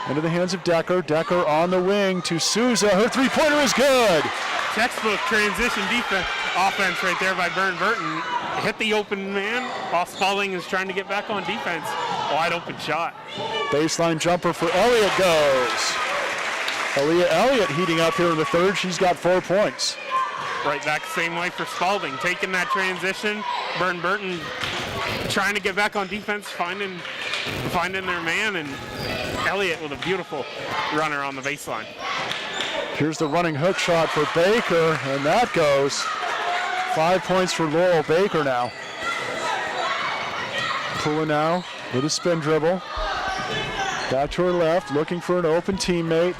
Into the hands of Decker. Decker on the wing to Souza. Her three-pointer is good. Textbook transition defense offense right there by Burton. Hit the open man while Spaulding is trying to get back on defense. Wide open shot. Baseline jumper for Elliott goes. Aaliyah Elliott heating up here in the third. She's got 4 points. Right back the same way for Spaulding. Taking that transition. Burton trying to get back on defense, finding their man, and Elliott with a beautiful runner on the baseline. Here's the running hook shot for Baker, and that goes. 5 points for Laurel Baker now. Poulin now with a spin dribble. Back to her left, looking for an open teammate.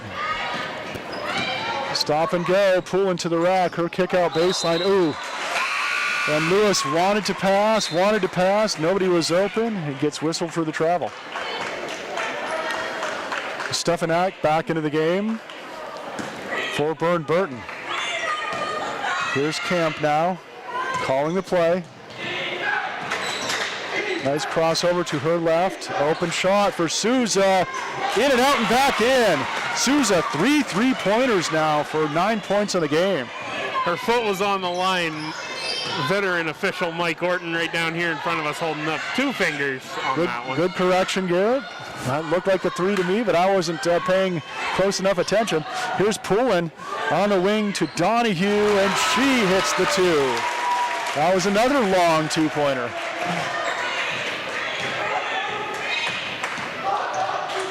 Stop and go. Poulin to the rack. Her kick out baseline. Ooh. And Lewis wanted to pass. Nobody was open. He gets whistled for the travel. Stefanak back into the game for Burton. Here's Camp now, calling the play. Nice crossover to her left. Open shot for Souza. In and out and back in. Souza, 3 3-pointers now for 9 points in the game. Her foot was on the line. Veteran official Mike Orton right down here in front of us holding up 2 fingers on that one. Good correction, Garrett. That looked like a 3 to me, but I wasn't paying close enough attention. Here's Poulin on the wing to Donahue, and she hits the 2. That was another long 2-pointer.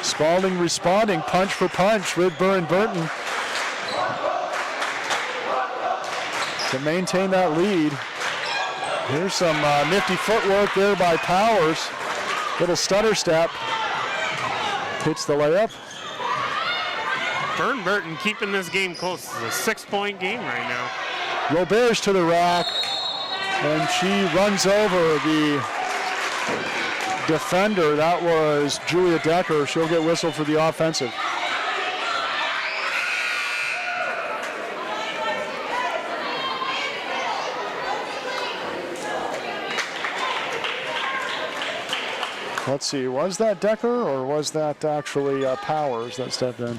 Spaulding responding punch for punch with Burton to maintain that lead. Here's some nifty footwork there by Powers. Little stutter step. Hits the layup. Burton keeping this game close. It's a 6-point game right now. Roberge to the rack. And she runs over the defender. That was Julia Decker. She'll get whistled for the offensive. Let's see, was that Decker or was that actually Powers that stepped in?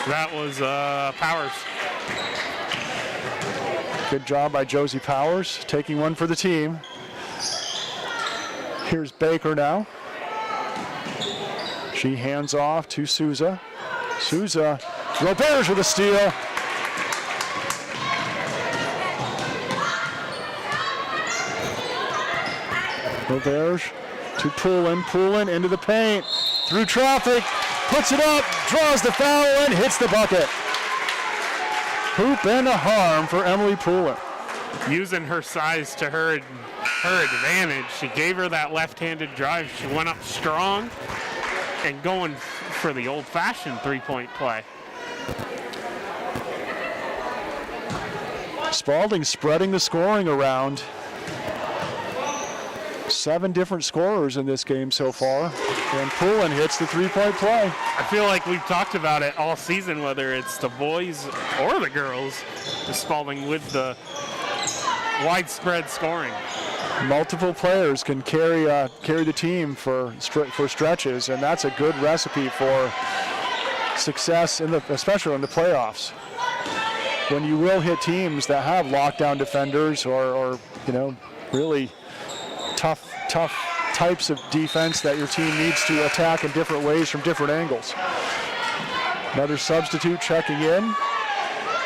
That was Powers. Good job by Josie Powers, taking one for the team. Here's Baker now. She hands off to Souza. Souza, Roberts with a steal. Roberts to Poulin into the paint, through traffic, puts it up, draws the foul, and hits the bucket. Hoop and a harm for Emily Poulin. Using her size to her advantage. She gave her that left-handed drive. She went up strong and going for the old-fashioned three-point play. Spaulding spreading the scoring around. 7 different scorers in this game so far, and Poulin hits the three-point play. I feel like we've talked about it all season, whether it's the boys or the girls, Spaulding with the widespread scoring. Multiple players can carry the team for stretches, and that's a good recipe for success especially in the playoffs. When you will hit teams that have lockdown defenders or really tough types of defense that your team needs to attack in different ways from different angles. Another substitute checking in.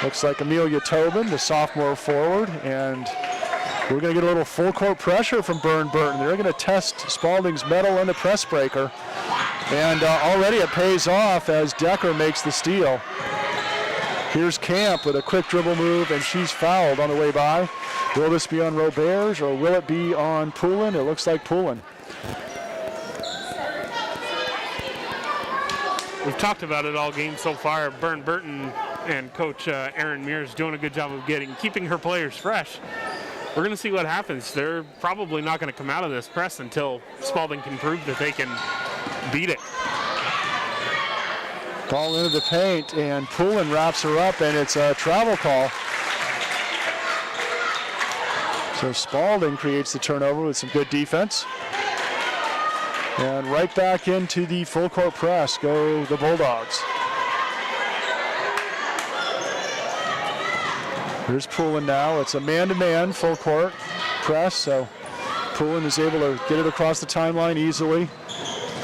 Looks like Amelia Tobin, the sophomore forward, and we're going to get a little full court pressure from Burton. They're going to test Spaulding's mettle and the press breaker, and already it pays off as Decker makes the steal. Here's Camp with a quick dribble move, and she's fouled on the way by. Will this be on Roberts or will it be on Poulin? It looks like Poulin. We've talked about it all game so far. Burton and Coach Erin Mears doing a good job of keeping her players fresh. We're going to see what happens. They're probably not going to come out of this press until Spaulding can prove that they can beat it. Ball into the paint, and Poulin wraps her up, and it's a travel call. So Spaulding creates the turnover with some good defense. And right back into the full court press go the Bulldogs. Here's Poulin now. It's a man-to-man full court press, so Poulin is able to get it across the timeline easily.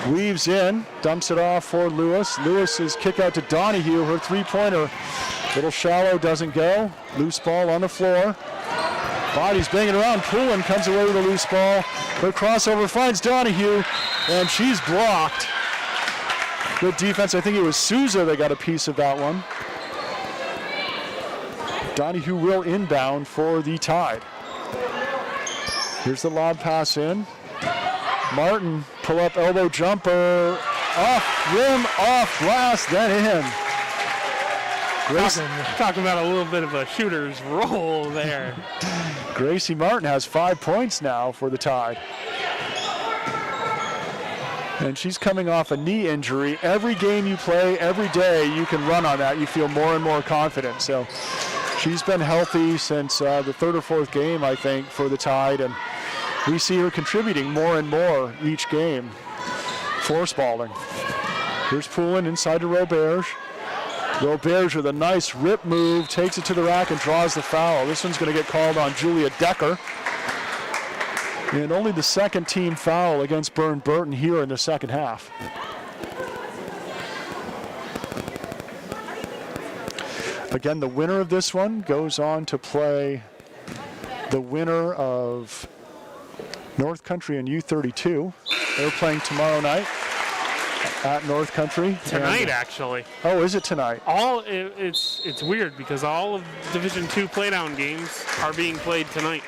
Weaves in, dumps it off for Lewis. Lewis's kick out to Donahue, her three-pointer. Little shallow, doesn't go. Loose ball on the floor. Body's banging around. Poulin comes away with a loose ball. Her crossover finds Donahue, and she's blocked. Good defense. I think it was Souza that got a piece of that one. Donahue will inbound for the Tide. Here's the lob pass in. Martin, pull up elbow jumper, off rim, off glass, then in. Talking about a little bit of a shooter's roll there. Gracie Martin has 5 points now for the Tide. And she's coming off a knee injury. Every game you play, every day, you can run on that. You feel more and more confident. So she's been healthy since the third or fourth game, I think, for the Tide. And we see her contributing more and more each game for Spaulding. Here's Poulin inside to Roberts. Roberts with a nice rip move, takes it to the rack and draws the foul. This one's going to get called on Julia Decker. And only the second team foul against Burton here in the second half. Again, the winner of this one goes on to play the winner of North Country and U32. They're playing tomorrow night at North Country. Tonight, actually. Oh, is it tonight? It's weird because all of Division II Playdown games are being played tonight.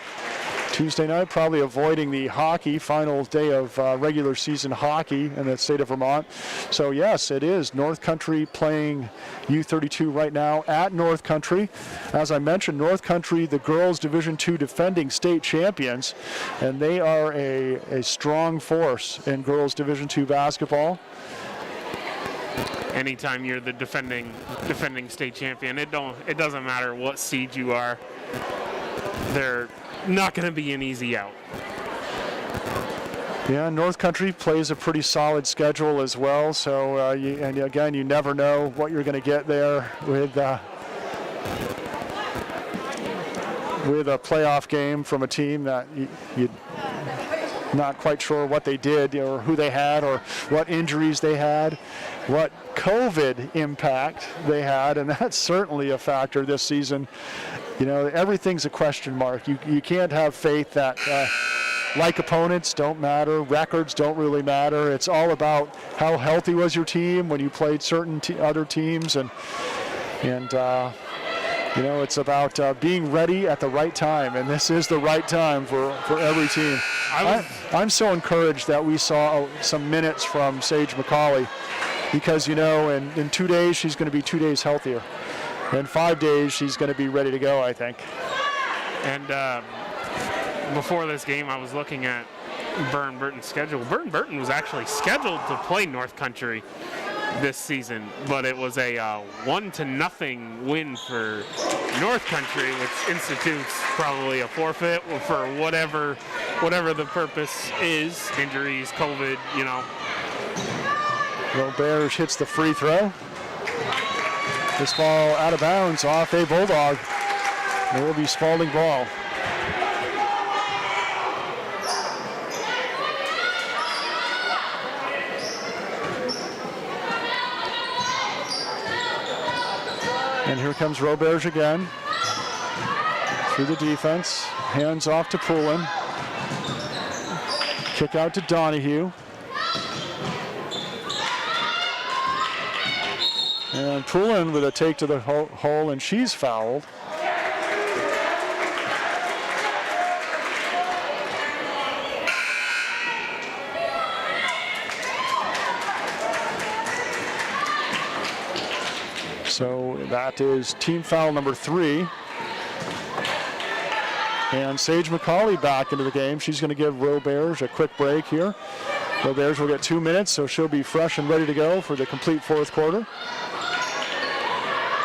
Tuesday night, probably avoiding the hockey, final day of regular season hockey in the state of Vermont. So yes, it is North Country playing U32 right now at North Country. As I mentioned, North Country, the girls Division II defending state champions, and they are a strong force in girls Division II basketball. Anytime you're the defending state champion, it doesn't matter what seed you are. They're not going to be an easy out. Yeah, North Country plays a pretty solid schedule as well. So, and again, you never know what you're going to get there with a playoff game from a team that you're not quite sure what they did or who they had or what injuries they had, what COVID impact they had, and that's certainly a factor this season. You know, everything's a question mark. You can't have faith that like opponents don't matter, records don't really matter. It's all about how healthy was your team when you played certain other teams, and you know, it's about being ready at the right time, and this is the right time for every team. I'm so encouraged that we saw some minutes from Sage McCauley, because, you know, in 2 days she's going to be 2 days healthier. In 5 days she's going to be ready to go, I think. And before this game, I was looking at Burton's schedule. Burton was actually scheduled to play North Country this season, but it was a 1-0 win for North Country, which institutes probably a forfeit for whatever the purpose is, injuries, COVID, you know. Robert hits the free throw. This ball out of bounds off a Bulldog. It will be Spaulding ball. And here comes Roberge again. Through the defense. Hands off to Poulin. Kick out to Donahue. And Poulin with a take to the hole, and she's fouled. So that is team foul number 3. And Sage McCauley back into the game. She's going to give Roberge a quick break here. Roberge will get 2 minutes, so she'll be fresh and ready to go for the complete fourth quarter.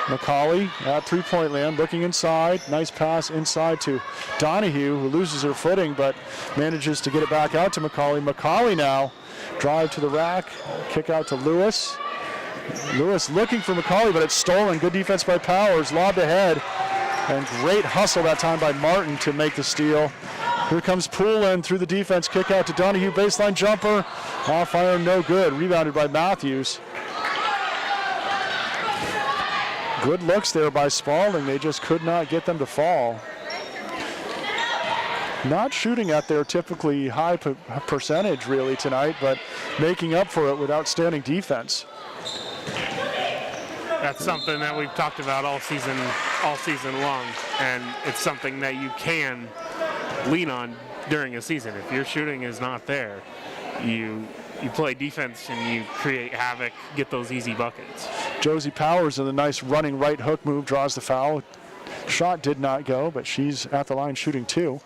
McCauley at three-point land, looking inside. Nice pass inside to Donahue, who loses her footing but manages to get it back out to McCauley. McCauley now drive to the rack, kick out to Lewis. Lewis looking for McCauley, but it's stolen. Good defense by Powers, lobbed ahead, and great hustle that time by Martin to make the steal. Here comes Poulin through the defense, kick out to Donahue, baseline jumper, off iron, no good. Rebounded by Matthews. Good looks there by Spaulding. They just could not get them to fall. Not shooting at their typically high percentage really tonight, but making up for it with outstanding defense. That's something that we've talked about all season long, and it's something that you can lean on during a season. If your shooting is not there, you play defense and you create havoc, get those easy buckets. Josie Powers in the nice running right hook move draws the foul. Shot did not go, but she's at the line shooting 2.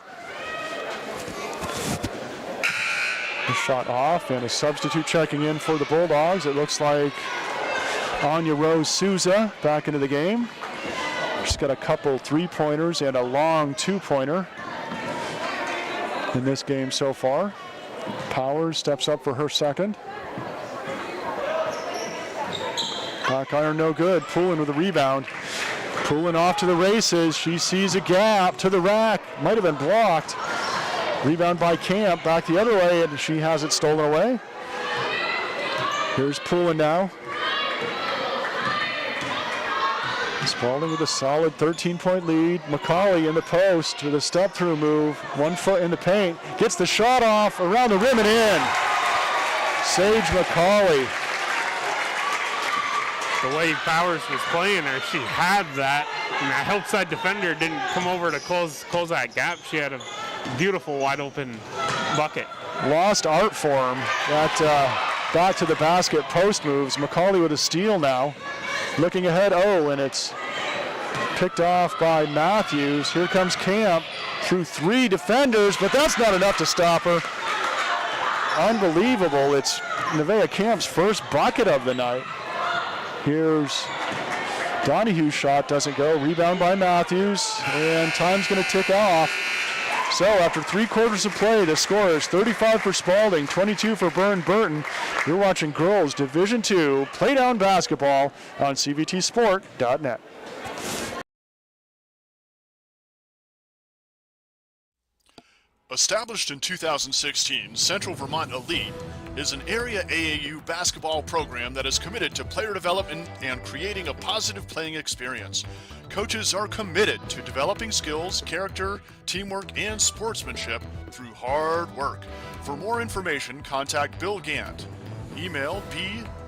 A shot off, and a substitute checking in for the Bulldogs. It looks like Anya Rose Souza back into the game. She's got a couple three-pointers and a long two-pointer in this game so far. Powers steps up for her second. Back iron no good. Poulin with a rebound. Poulin off to the races. She sees a gap to the rack. Might have been blocked. Rebound by Camp. Back the other way, and she has it stolen away. Here's Poulin now. Spaulding with a solid 13-point lead. McCauley in the post with a step-through move. 1 foot in the paint. Gets the shot off, around the rim and in. Sage McCauley. The way Powers was playing her, she had that, and that help side defender didn't come over to close that gap. She had a beautiful wide open bucket. Lost art form. That back to the basket post moves. McCauley with a steal now. Looking ahead, and it's picked off by Matthews. Here comes Camp through 3 defenders, but that's not enough to stop her. Unbelievable. It's Nevaeh Camp's first bucket of the night. Here's Donohue's shot, doesn't go. Rebound by Matthews, and time's going to tick off. So after 3 quarters of play, the score is 35 for Spaulding, 22 for Burton. You're watching girls Division II Playdown basketball on CVTsport.net. Established in 2016, Central Vermont Elite is an area AAU basketball program that is committed to player development and creating a positive playing experience. Coaches are committed to developing skills, character, teamwork, and sportsmanship through hard work. For more information, contact Bill Gant. Email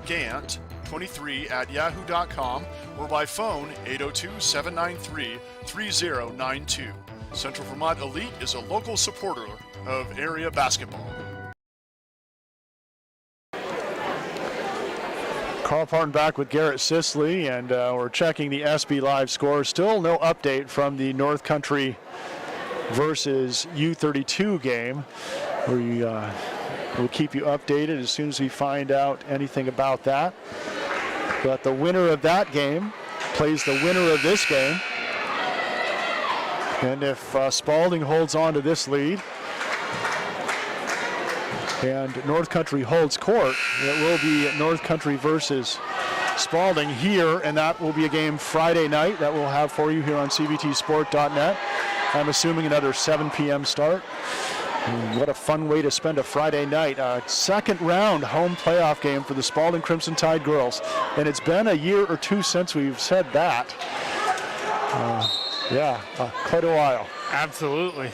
bgant23@yahoo.com or by phone 802-793-3092. Central Vermont Elite is a local supporter of area basketball. Carl Parton back with Garrett Sisley, and we're checking the SB Live score. Still no update from the North Country versus U32 game. We will keep you updated as soon as we find out anything about that. But the winner of that game plays the winner of this game. And if Spaulding holds on to this lead and North Country holds court, it will be North Country versus Spaulding here, and that will be a game Friday night that we'll have for you here on CVTsport.net. I'm assuming another 7 p.m. start. And what a fun way to spend a Friday night. Second round home playoff game for the Spaulding Crimson Tide girls. And it's been a year or 2 since we've said that. Quite a while. Absolutely.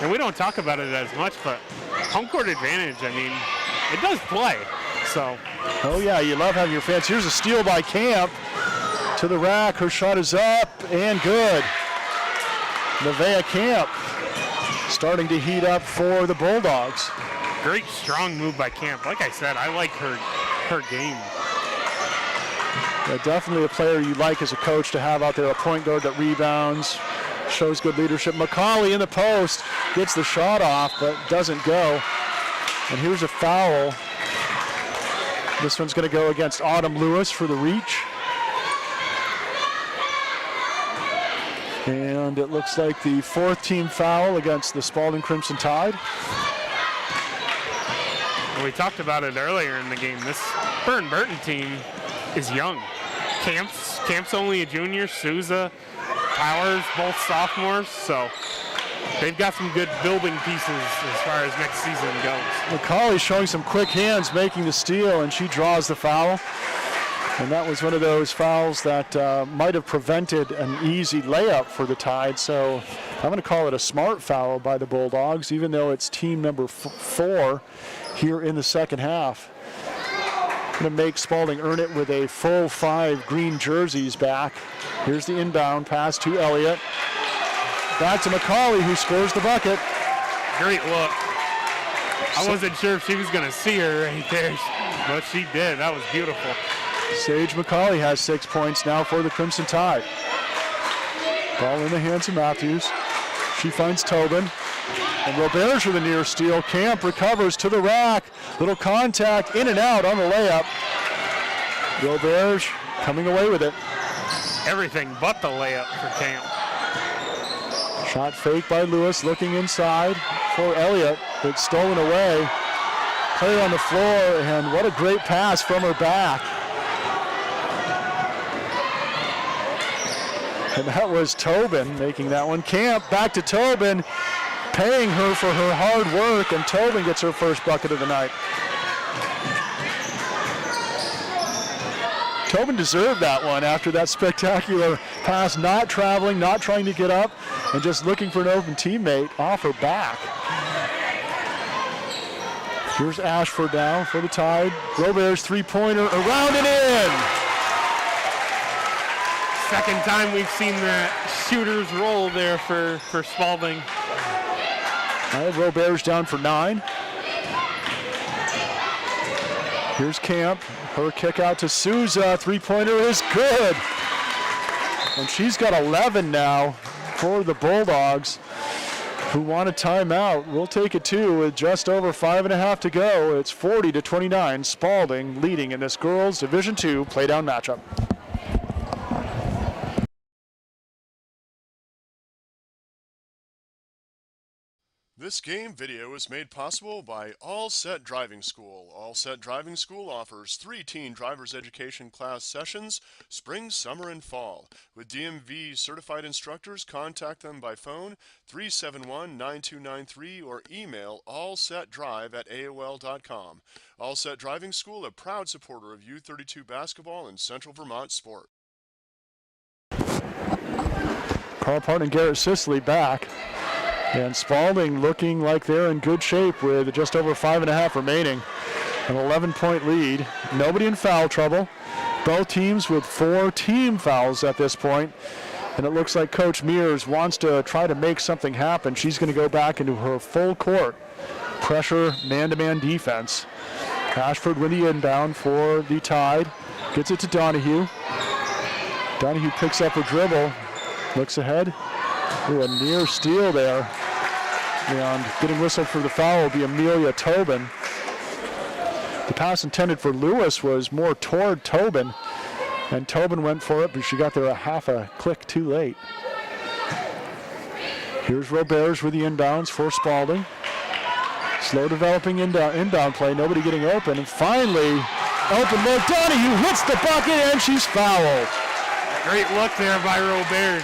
And we don't talk about it as much, but home court advantage, I mean, it does play. So. Oh yeah, you love having your fans. Here's a steal by Camp to the rack. Her shot is up and good. Nevaeh Camp starting to heat up for the Bulldogs. Great strong move by Camp. Like I said, I like her game. Yeah, definitely a player you like as a coach to have out there, a point guard that rebounds, shows good leadership. McCauley in the post, gets the shot off, but doesn't go. And here's a foul. This one's going to go against Autumn Lewis for the reach. And it looks like the 4th team foul against the Spaulding Crimson Tide. We talked about it earlier in the game. This Burton team is young. Camp's only a junior. Souza, Powers, both sophomores. So they've got some good building pieces as far as next season goes. McCauley showing some quick hands, making the steal, and she draws the foul. And that was one of those fouls that might have prevented an easy layup for the Tide. So I'm going to call it a smart foul by the Bulldogs, even though it's team number 4 here in the second half. Going to make Spaulding earn it with a full 5 green jerseys back. Here's the inbound pass to Elliott. Back to McCauley, who scores the bucket. Great look. I wasn't sure if she was going to see her right there, but she did. That was beautiful. Sage McCauley has 6 points now for the Crimson Tide. Ball in the hands of Matthews. She finds Tobin. And Roberge with a near steal. Camp recovers to the rack. Little contact, in and out on the layup. Roberge coming away with it. Everything but the layup for Camp. Shot fake by Lewis, looking inside for Elliott. It's stolen away. Player on the floor, and what a great pass from her back. And that was Tobin making that one. Camp back to Tobin, paying her for her hard work, and Tobin gets her first bucket of the night. Tobin deserved that one after that spectacular pass, not traveling, not trying to get up, and just looking for an open teammate off her back. Here's Ashford now for the Tide. Robert's three-pointer around and in. Second time we've seen that shooter's roll there for Spaulding. I have Roberge down for 9. Here's Camp. Her kick out to Souza. Three-pointer is good. And she's got 11 now for the Bulldogs, who want a timeout. We'll take it too with just over 5.5 to go. It's 40-29. Spaulding leading in this girls Division II Playdown matchup. This game video is made possible by All Set Driving School. All Set Driving School offers 3 teen driver's education class sessions, spring, summer, and fall. With DMV certified instructors, contact them by phone 371-9293 or email allsetdrive@aol.com. All Set Driving School, a proud supporter of U32 basketball and Central Vermont sport. Carl Parton and Garrett Sisley back. And Spaulding looking like they're in good shape with just over 5.5 remaining. An 11-point lead. Nobody in foul trouble. Both teams with 4 team fouls at this point. And it looks like Coach Mears wants to try to make something happen. She's going to go back into her full court pressure, man-to-man defense. Ashford with the inbound for the Tide. Gets it to Donahue. Donahue picks up her dribble. Looks ahead. Ooh, a near steal there. And getting whistled for the foul will be Amelia Tobin. The pass intended for Lewis was more toward Tobin, and Tobin went for it, but she got there a half a click too late. Here's Roberge with the inbounds for Spaulding. Slow developing inbound play, nobody getting open, and finally open look. Donahue hits the bucket, and she's fouled. Great look there by Roberge.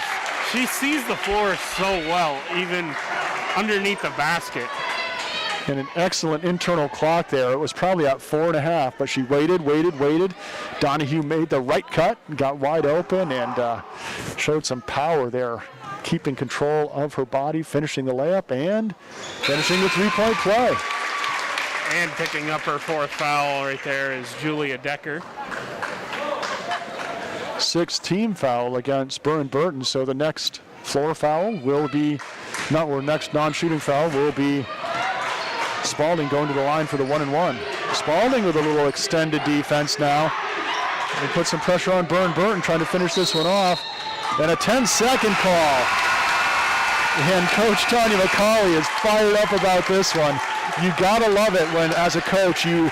She sees the floor so well, even underneath the basket. And an excellent internal clock there. It was probably at 4.5, but she waited. Donahue made the right cut, got wide open, and showed some power there, keeping control of her body, finishing the layup, and finishing the three-point play. And picking up her 4th foul right there is Julia Decker. 6th team foul against Burton, so the next floor foul will be, next non-shooting foul will be Spaulding going to the line for the 1-and-1. Spaulding with a little extended defense now. They put some pressure on Burton trying to finish this one off. And a 10-second call. And Coach Tanya McCauley is fired up about this one. You gotta love it when, as a coach, you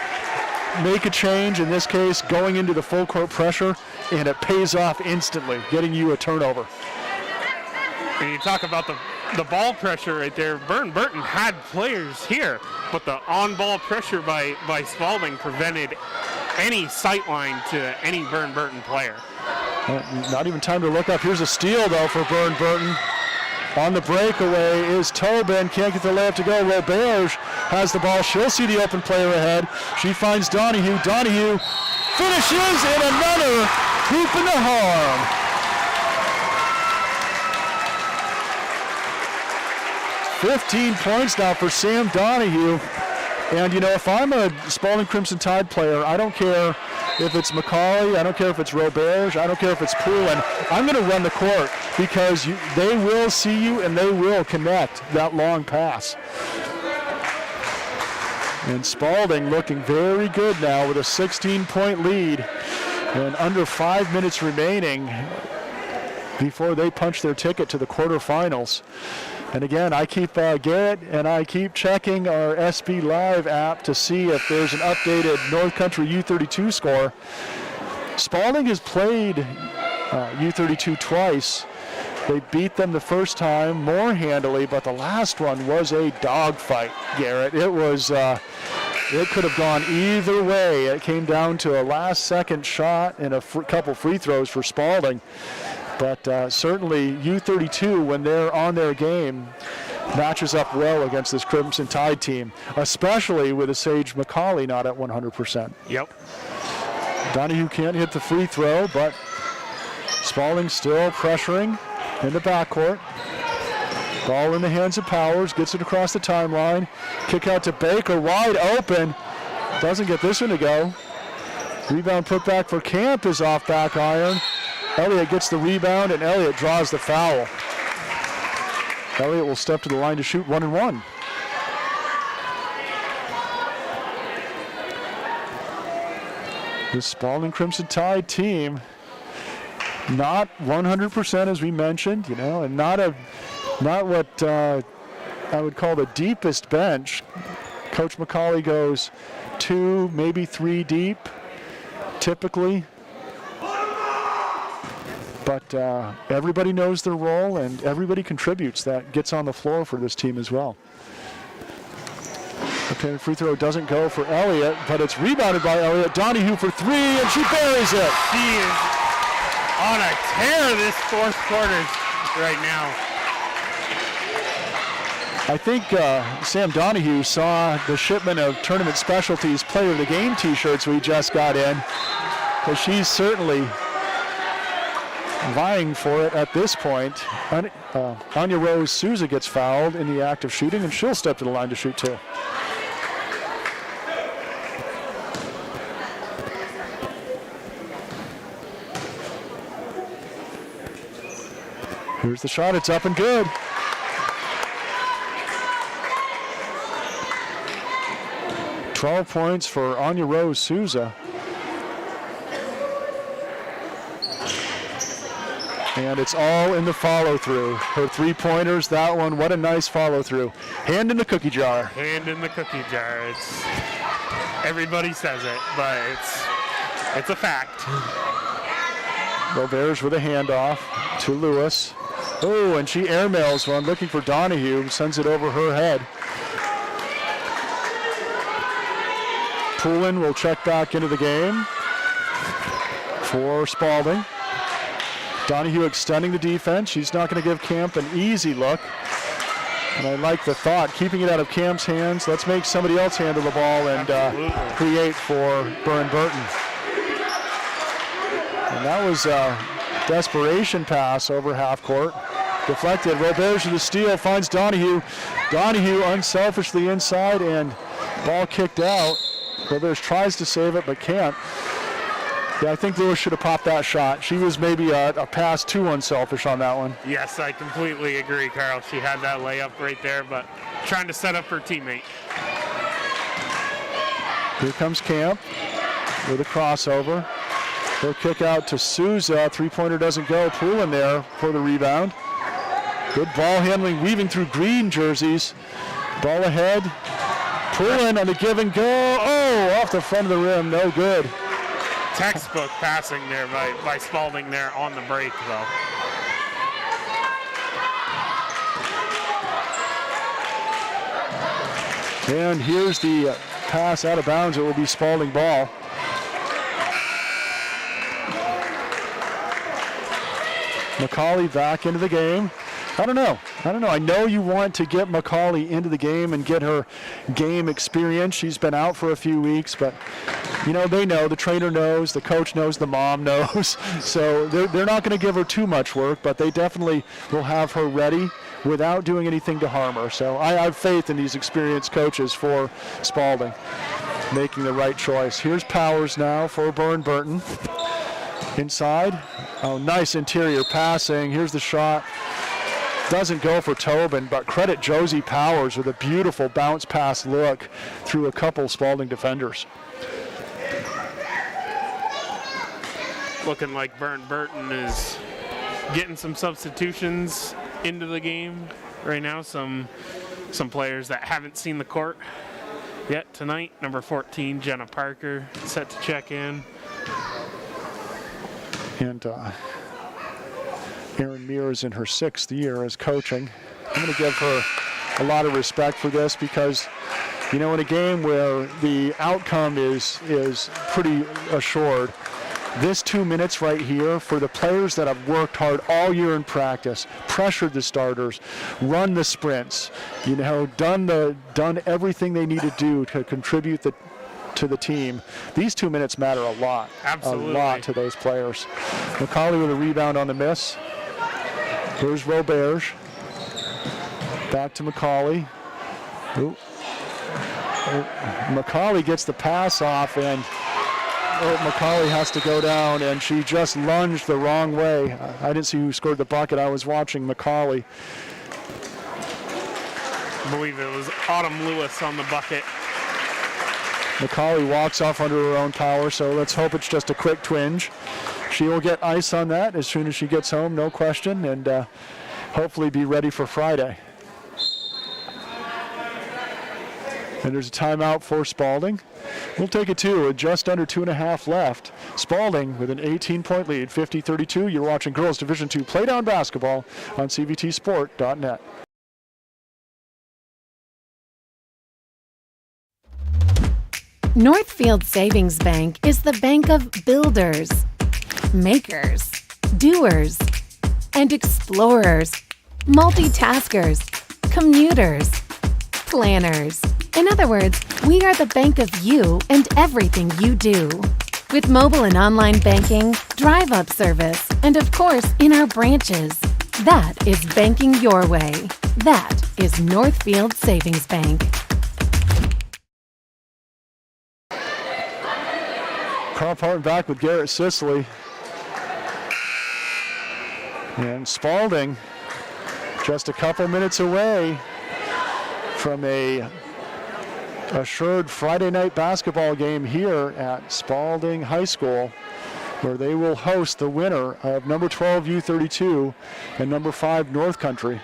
make a change, in this case, going into the full court pressure, and it pays off instantly, getting you a turnover. And you talk about the ball pressure right there. Burton had players here, but the on-ball pressure by Spaulding prevented any sight line to any Burton player. Not even time to look up. Here's a steal, though, for Burton. On the breakaway is Tobin. Can't get the layup to go. Roberge has the ball. She'll see the open player ahead. She finds Donahue. Donahue finishes in another hoop in the harm. $15 points now for Sam Donahue. And, you know, if I'm a Spaulding Crimson Tide player, I don't care if it's McCauley, I don't care if it's Roberge, I don't care if it's Poulin. I'm going to run the court because they will see you and they will connect that long pass. And Spaulding looking very good now with a 16-point lead and under 5 minutes remaining before they punch their ticket to the quarterfinals. And again, I keep Garrett and I keep checking our SB Live app to see if there's an updated North Country U32 score. Spaulding has played U32 twice. They beat them the first time more handily, but the last one was a dogfight, Garrett. It was, it could have gone either way. It came down to a last-second shot and a couple free throws for Spaulding. But certainly U32, when they're on their game, matches up well against this Crimson Tide team, especially with a Sage McCauley not at 100%. Yep. Donahue can't hit the free throw, but Spaulding still pressuring in the backcourt. Ball in the hands of Powers, gets it across the timeline. Kick out to Baker, wide open. Doesn't get this one to go. Rebound put back for Camp is off back iron. Elliott gets the rebound, and Elliott draws the foul. Elliott will step to the line to shoot 1-and-1. The Spaulding Crimson Tide team, not 100% as we mentioned, and not what I would call the deepest bench. Coach McCauley goes 2, maybe 3 deep, typically. But everybody knows their role and everybody contributes. That gets on the floor for this team as well. Okay, the free throw doesn't go for Elliott, but it's rebounded by Elliott. Donahue for 3, and she buries it. She is on a tear this fourth quarter right now. I think Sam Donahue saw the shipment of Tournament Specialties Player of the Game t-shirts we just got in, because she's certainly vying for it at this point. Anya Rose Souza gets fouled in the act of shooting, and she'll step to the line to shoot too. Here's the shot, it's up and good. $12 points for Anya Rose Souza. And it's all in the follow-through. Her 3-pointers, that one, what a nice follow-through. Hand in the cookie jar. Hand in the cookie jar. Everybody says it, but it's a fact. Roberts with a handoff to Lewis. Oh, and she airmails one, looking for Donahue, sends it over her head. Poulin will check back into the game for Spaulding. Donahue extending the defense. She's not going to give Camp an easy look. And I like the thought, keeping it out of Camp's hands. Let's make somebody else handle the ball and create for Burton. And that was a desperation pass over half court. Deflected. Roberts with the steal, finds Donahue. Donahue unselfishly inside and ball kicked out. Roberts tries to save it but can't. Yeah, I think Lewis should have popped that shot. She was maybe a pass too unselfish on that one. Yes, I completely agree, Carl. She had that layup right there, but trying to set up her teammate. Here comes Camp with a crossover. He'll kick out to Souza. 3-pointer doesn't go. Poulin there for the rebound. Good ball handling, weaving through green jerseys. Ball ahead. Poulin on the give and go. Oh, off the front of the rim, no good. Textbook passing there by Spaulding there on the break, though. And here's the pass out of bounds. It will be Spaulding ball. McCauley back into the game. I don't know. I know you want to get McCauley into the game and get her game experience. She's been out for a few weeks, but they know, the trainer knows, the coach knows, the mom knows. So they're not going to give her too much work, but they definitely will have her ready without doing anything to harm her. So I have faith in these experienced coaches for Spaulding making the right choice. Here's Powers now for Burton. Inside. Oh, nice interior passing. Here's the shot. Doesn't go for Tobin, but credit Josie Powers with a beautiful bounce pass look through a couple Spaulding defenders. Looking like Burton is getting some substitutions into the game right now. Some players that haven't seen the court yet tonight. Number 14, Jenna Parker, set to check in. And Erin Mears is in her 6th year as coaching. I'm going to give her a lot of respect for this because, in a game where the outcome is pretty assured, this 2 minutes right here for the players that have worked hard all year in practice, pressured the starters, run the sprints, done everything they need to do to contribute to the team. These 2 minutes matter a lot. Absolutely. A lot to those players. McCauley with a rebound on the miss. Here's Roberts. Back to McCauley. Ooh. McCauley gets the pass off, and McCauley has to go down, and she just lunged the wrong way. I didn't see who scored the bucket. I was watching McCauley. I believe it was Autumn Lewis on the bucket. McCauley walks off under her own power, so let's hope it's just a quick twinge. She will get ice on that as soon as she gets home, no question, and hopefully be ready for Friday. And there's a timeout for Spaulding. We'll take it two with just under 2.5 left. Spaulding with an 18-point lead, 50-32. You're watching Girls Division II Playdown Basketball on CVTsport.net. Northfield Savings Bank is the bank of builders, makers, doers, and explorers, multitaskers, commuters, planners. In other words, we are the bank of you and everything you do. With mobile and online banking, drive-up service, and of course, in our branches. That is banking your way. That is Northfield Savings Bank. Carl Parton back with Garrett Sicily. And Spaulding just a couple minutes away from a assured Friday night basketball game here at Spaulding High School, where they will host the winner of number 12 U32 and number 5 North Country.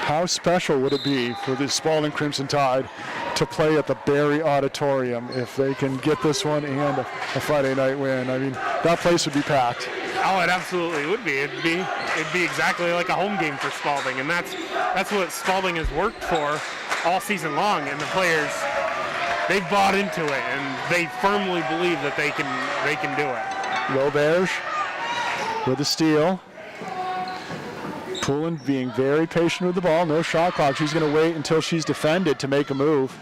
How special would it be for the Spaulding Crimson Tide to play at the Barry Auditorium if they can get this one and a Friday night win? I mean, that place would be packed. Oh, it absolutely would be. It'd be exactly like a home game for Spaulding, and that's what Spaulding has worked for all season long. And the players, they've bought into it, and they firmly believe that they can do it. Roberge with the steal. Poulin being very patient with the ball. No shot clock. She's going to wait until she's defended to make a move.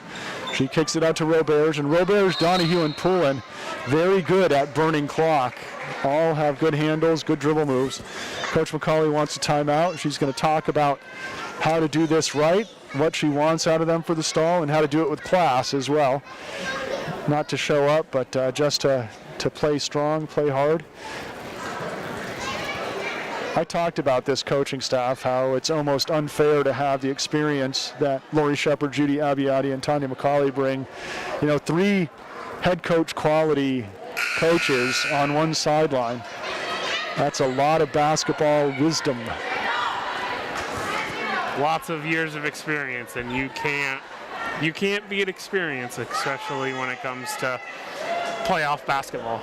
She kicks it out to Roberge, and Roberge, Donahue, and Poulin very good at burning clock. All have good handles, good dribble moves. Coach McCauley wants a timeout. She's going to talk about how to do this right, what she wants out of them for the stall, and how to do it with class as well. Not to show up, but just to play strong, play hard. I talked about this coaching staff, how it's almost unfair to have the experience that Lori Shepard, Judy Abbiati, and Tanya McCauley bring. You know, 3 head coach quality coaches on one sideline. That's a lot of basketball wisdom. Lots of years of experience, and you can't beat experience, especially when it comes to playoff basketball.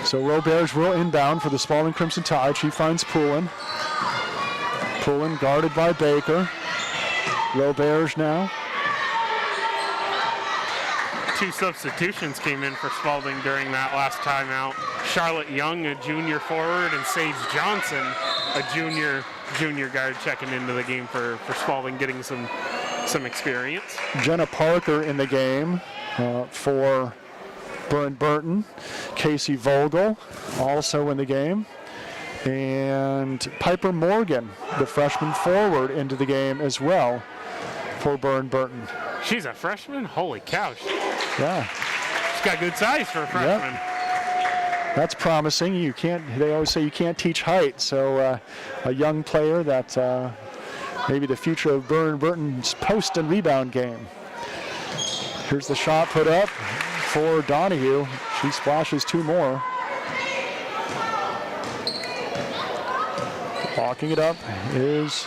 So Roberge will inbound for the Spaulding Crimson Tide. She finds Poulin. Poulin guarded by Baker. Roberge now. 2 substitutions came in for Spaulding during that last timeout. Charlotte Young, a junior forward, and Sage Johnson, a junior guard, checking into the game for Spaulding, getting some experience. Jenna Parker in the game for Burton. Casey Vogel also in the game. And Piper Morgan, the freshman forward, into the game as well for Burton. She's a freshman? Holy cow. Yeah. She's got good size for a freshman. Yep. That's promising. They always say you can't teach height, so a young player that maybe the future of Burton's post and rebound game. Here's the shot put up for Donahue. She splashes 2 more. Locking it up is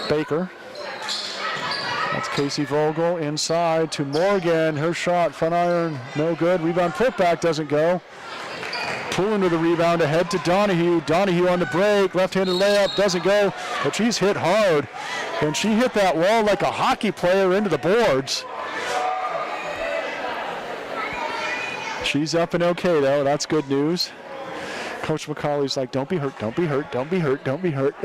Baker. That's Casey Vogel inside to Morgan. Her shot, front iron, no good. Rebound putback doesn't go. Poulin with the rebound ahead to Donahue. Donahue on the break, left-handed layup, doesn't go, but she's hit hard. And she hit that wall like a hockey player into the boards. She's up and okay, though. That's good news. Coach McCauley's like, don't be hurt, don't be hurt, don't be hurt, don't be hurt.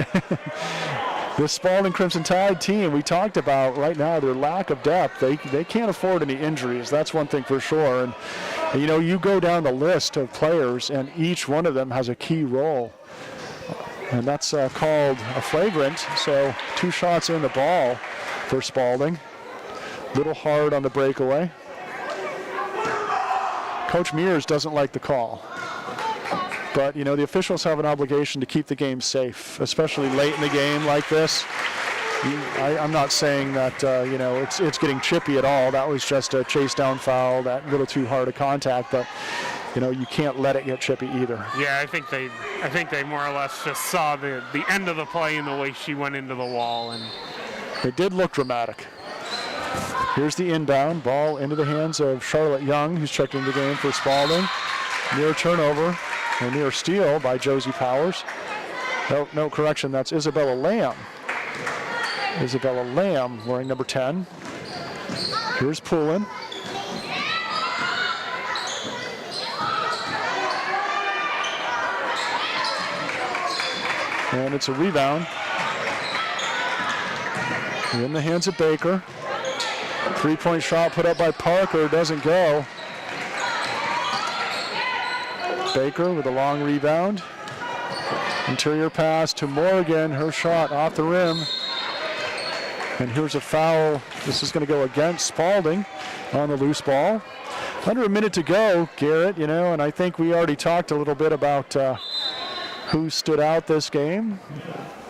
The Spaulding Crimson Tide team, we talked about right now, their lack of depth. They can't afford any injuries. That's one thing for sure. And you know, you go down the list of players, and each one of them has a key role. And that's called a flagrant. So 2 shots in the ball for Spaulding. Little hard on the breakaway. Coach Mears doesn't like the call. But, you know, the officials have an obligation to keep the game safe, especially late in the game like this. I'm not saying that it's getting chippy at all. That was just a chase down foul, that little too hard a contact, but you can't let it get chippy either. Yeah, I think they more or less just saw the end of the play and the way she went into the wall, and it did look dramatic. Here's the inbound ball into the hands of Charlotte Young, who's checked into the game for Spaulding. Near turnover, or near steal by Josie Powers. No correction, that's Isabella Lamb. Isabella Lamb wearing number 10. Here's Poulin. And it's a rebound. In the hands of Baker. 3-point shot put up by Parker, doesn't go. Baker with a long rebound. Interior pass to Morgan, her shot off the rim. And here's a foul. This is going to go against Spaulding on the loose ball. Under a minute to go, Garrett, and I think we already talked a little bit about who stood out this game.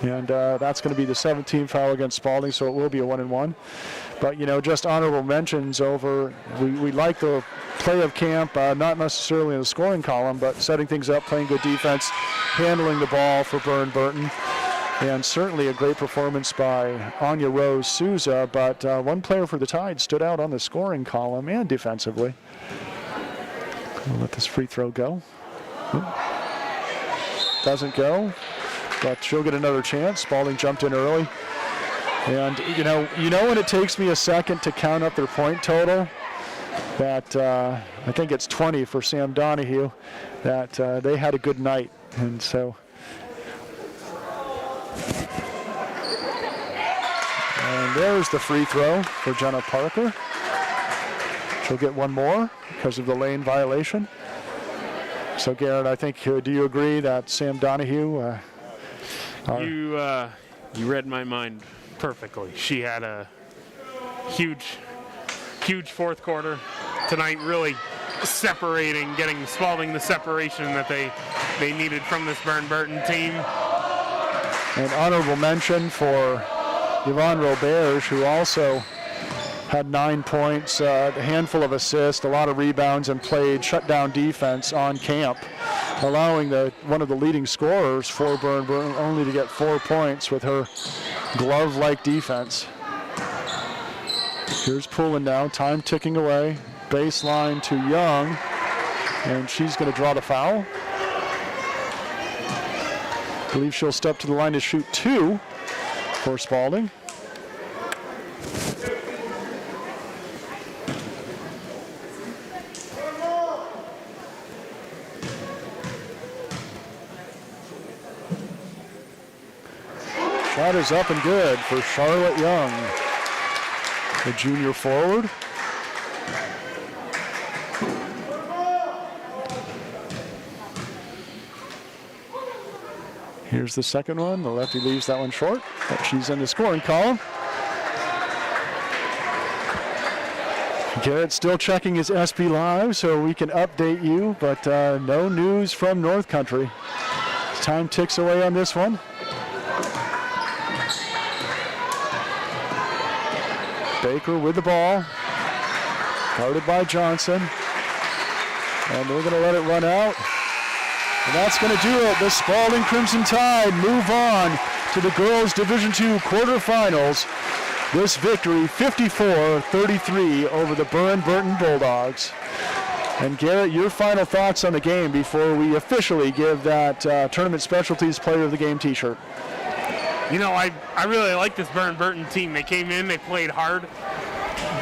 And that's going to be the 17th foul against Spaulding, so it will be a 1-and-1. But, just honorable mentions over, we like the play of camp, not necessarily in the scoring column, but setting things up, playing good defense, handling the ball for Burton. And certainly a great performance by Anya Rose Souza, but one player for the Tide stood out on the scoring column and defensively. We'll let this free throw go. Doesn't go, but she'll get another chance. Spaulding jumped in early. And when it takes me a second to count up their point total, that I think it's 20 for Sam Donahue, that they had a good night. And so, and there's the free throw for Jenna Parker. She'll get one more because of the lane violation. So Garrett, I think, do you agree that Sam Donahue? You read my mind perfectly. She had a huge fourth quarter tonight, really separating, getting Spaulding the separation that they needed from this Burton team. An honorable mention for Yvonne Roberge, who also had 9 points, a handful of assists, a lot of rebounds, and played shutdown defense on camp, allowing one of the leading scorers for Burton only to get 4 points with her glove-like defense. Here's Poulin now, time ticking away. Baseline to Young, and she's going to draw the foul. I believe she'll step to the line to shoot 2 for Spaulding. Shot is up and good for Charlotte Young, the junior forward. Here's the second one. The lefty leaves that one short, but she's in the scoring column. Garrett's still checking his SB Live so we can update you, but no news from North Country. Time ticks away on this one. Baker with the ball, guarded by Johnson, and they're going to let it run out. And that's going to do it. The Spaulding Crimson Tide move on to the girls' Division II quarterfinals. This victory, 54-33 over the Burton Bulldogs. And Garrett, your final thoughts on the game before we officially give that Tournament Specialties Player of the Game t-shirt. I really like this Burton team. They came in, they played hard.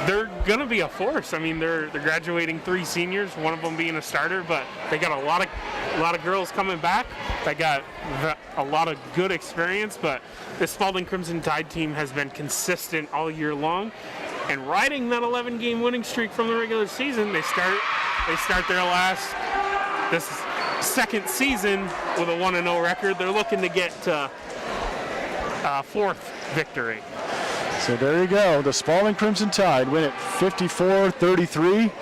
They're going to be a force. I mean, they're graduating 3 seniors, one of them being a starter, but they got a lot of girls coming back. They got a lot of good experience, but this Spaulding Crimson Tide team has been consistent all year long. And riding that 11-game winning streak from the regular season, they start their this second season with a 1-0 record. They're looking to get to 4th victory. So there you go. The Spaulding Crimson Tide win it 54-33.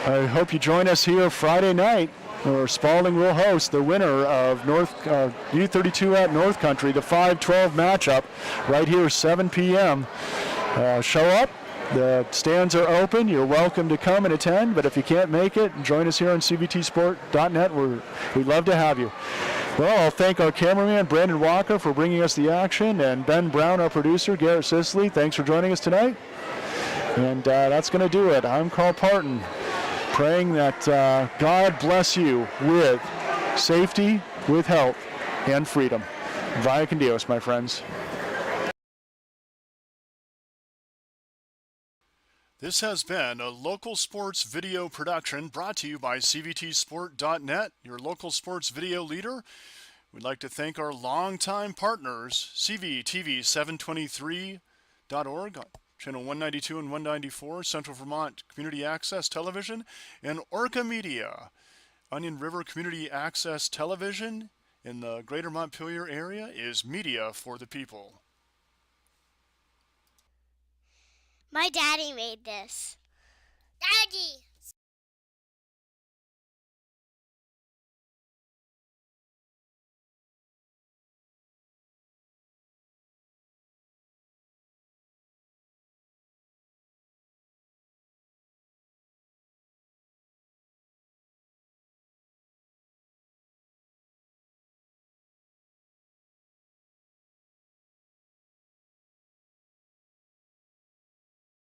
I hope you join us here Friday night or Spaulding will host the winner of U32 at North Country, the 5-12 matchup, right here, 7 p.m. Show up. The stands are open. You're welcome to come and attend, but if you can't make it, join us here on cvtsport.net. We'd love to have you. Well, I'll thank our cameraman, Brandon Walker, for bringing us the action, and Ben Brown, our producer, Garrett Sisley. Thanks for joining us tonight. And that's going to do it. I'm Carl Parton, praying that God bless you with safety, with health, and freedom. Vaya con Dios, my friends. This has been a local sports video production brought to you by cvtsport.net, your local sports video leader. We'd like to thank our longtime partners, CVTV723.org, Channel 192 and 194, Central Vermont Community Access Television, and Orca Media, Onion River Community Access Television in the greater Montpelier area is media for the people. My daddy made this. Daddy!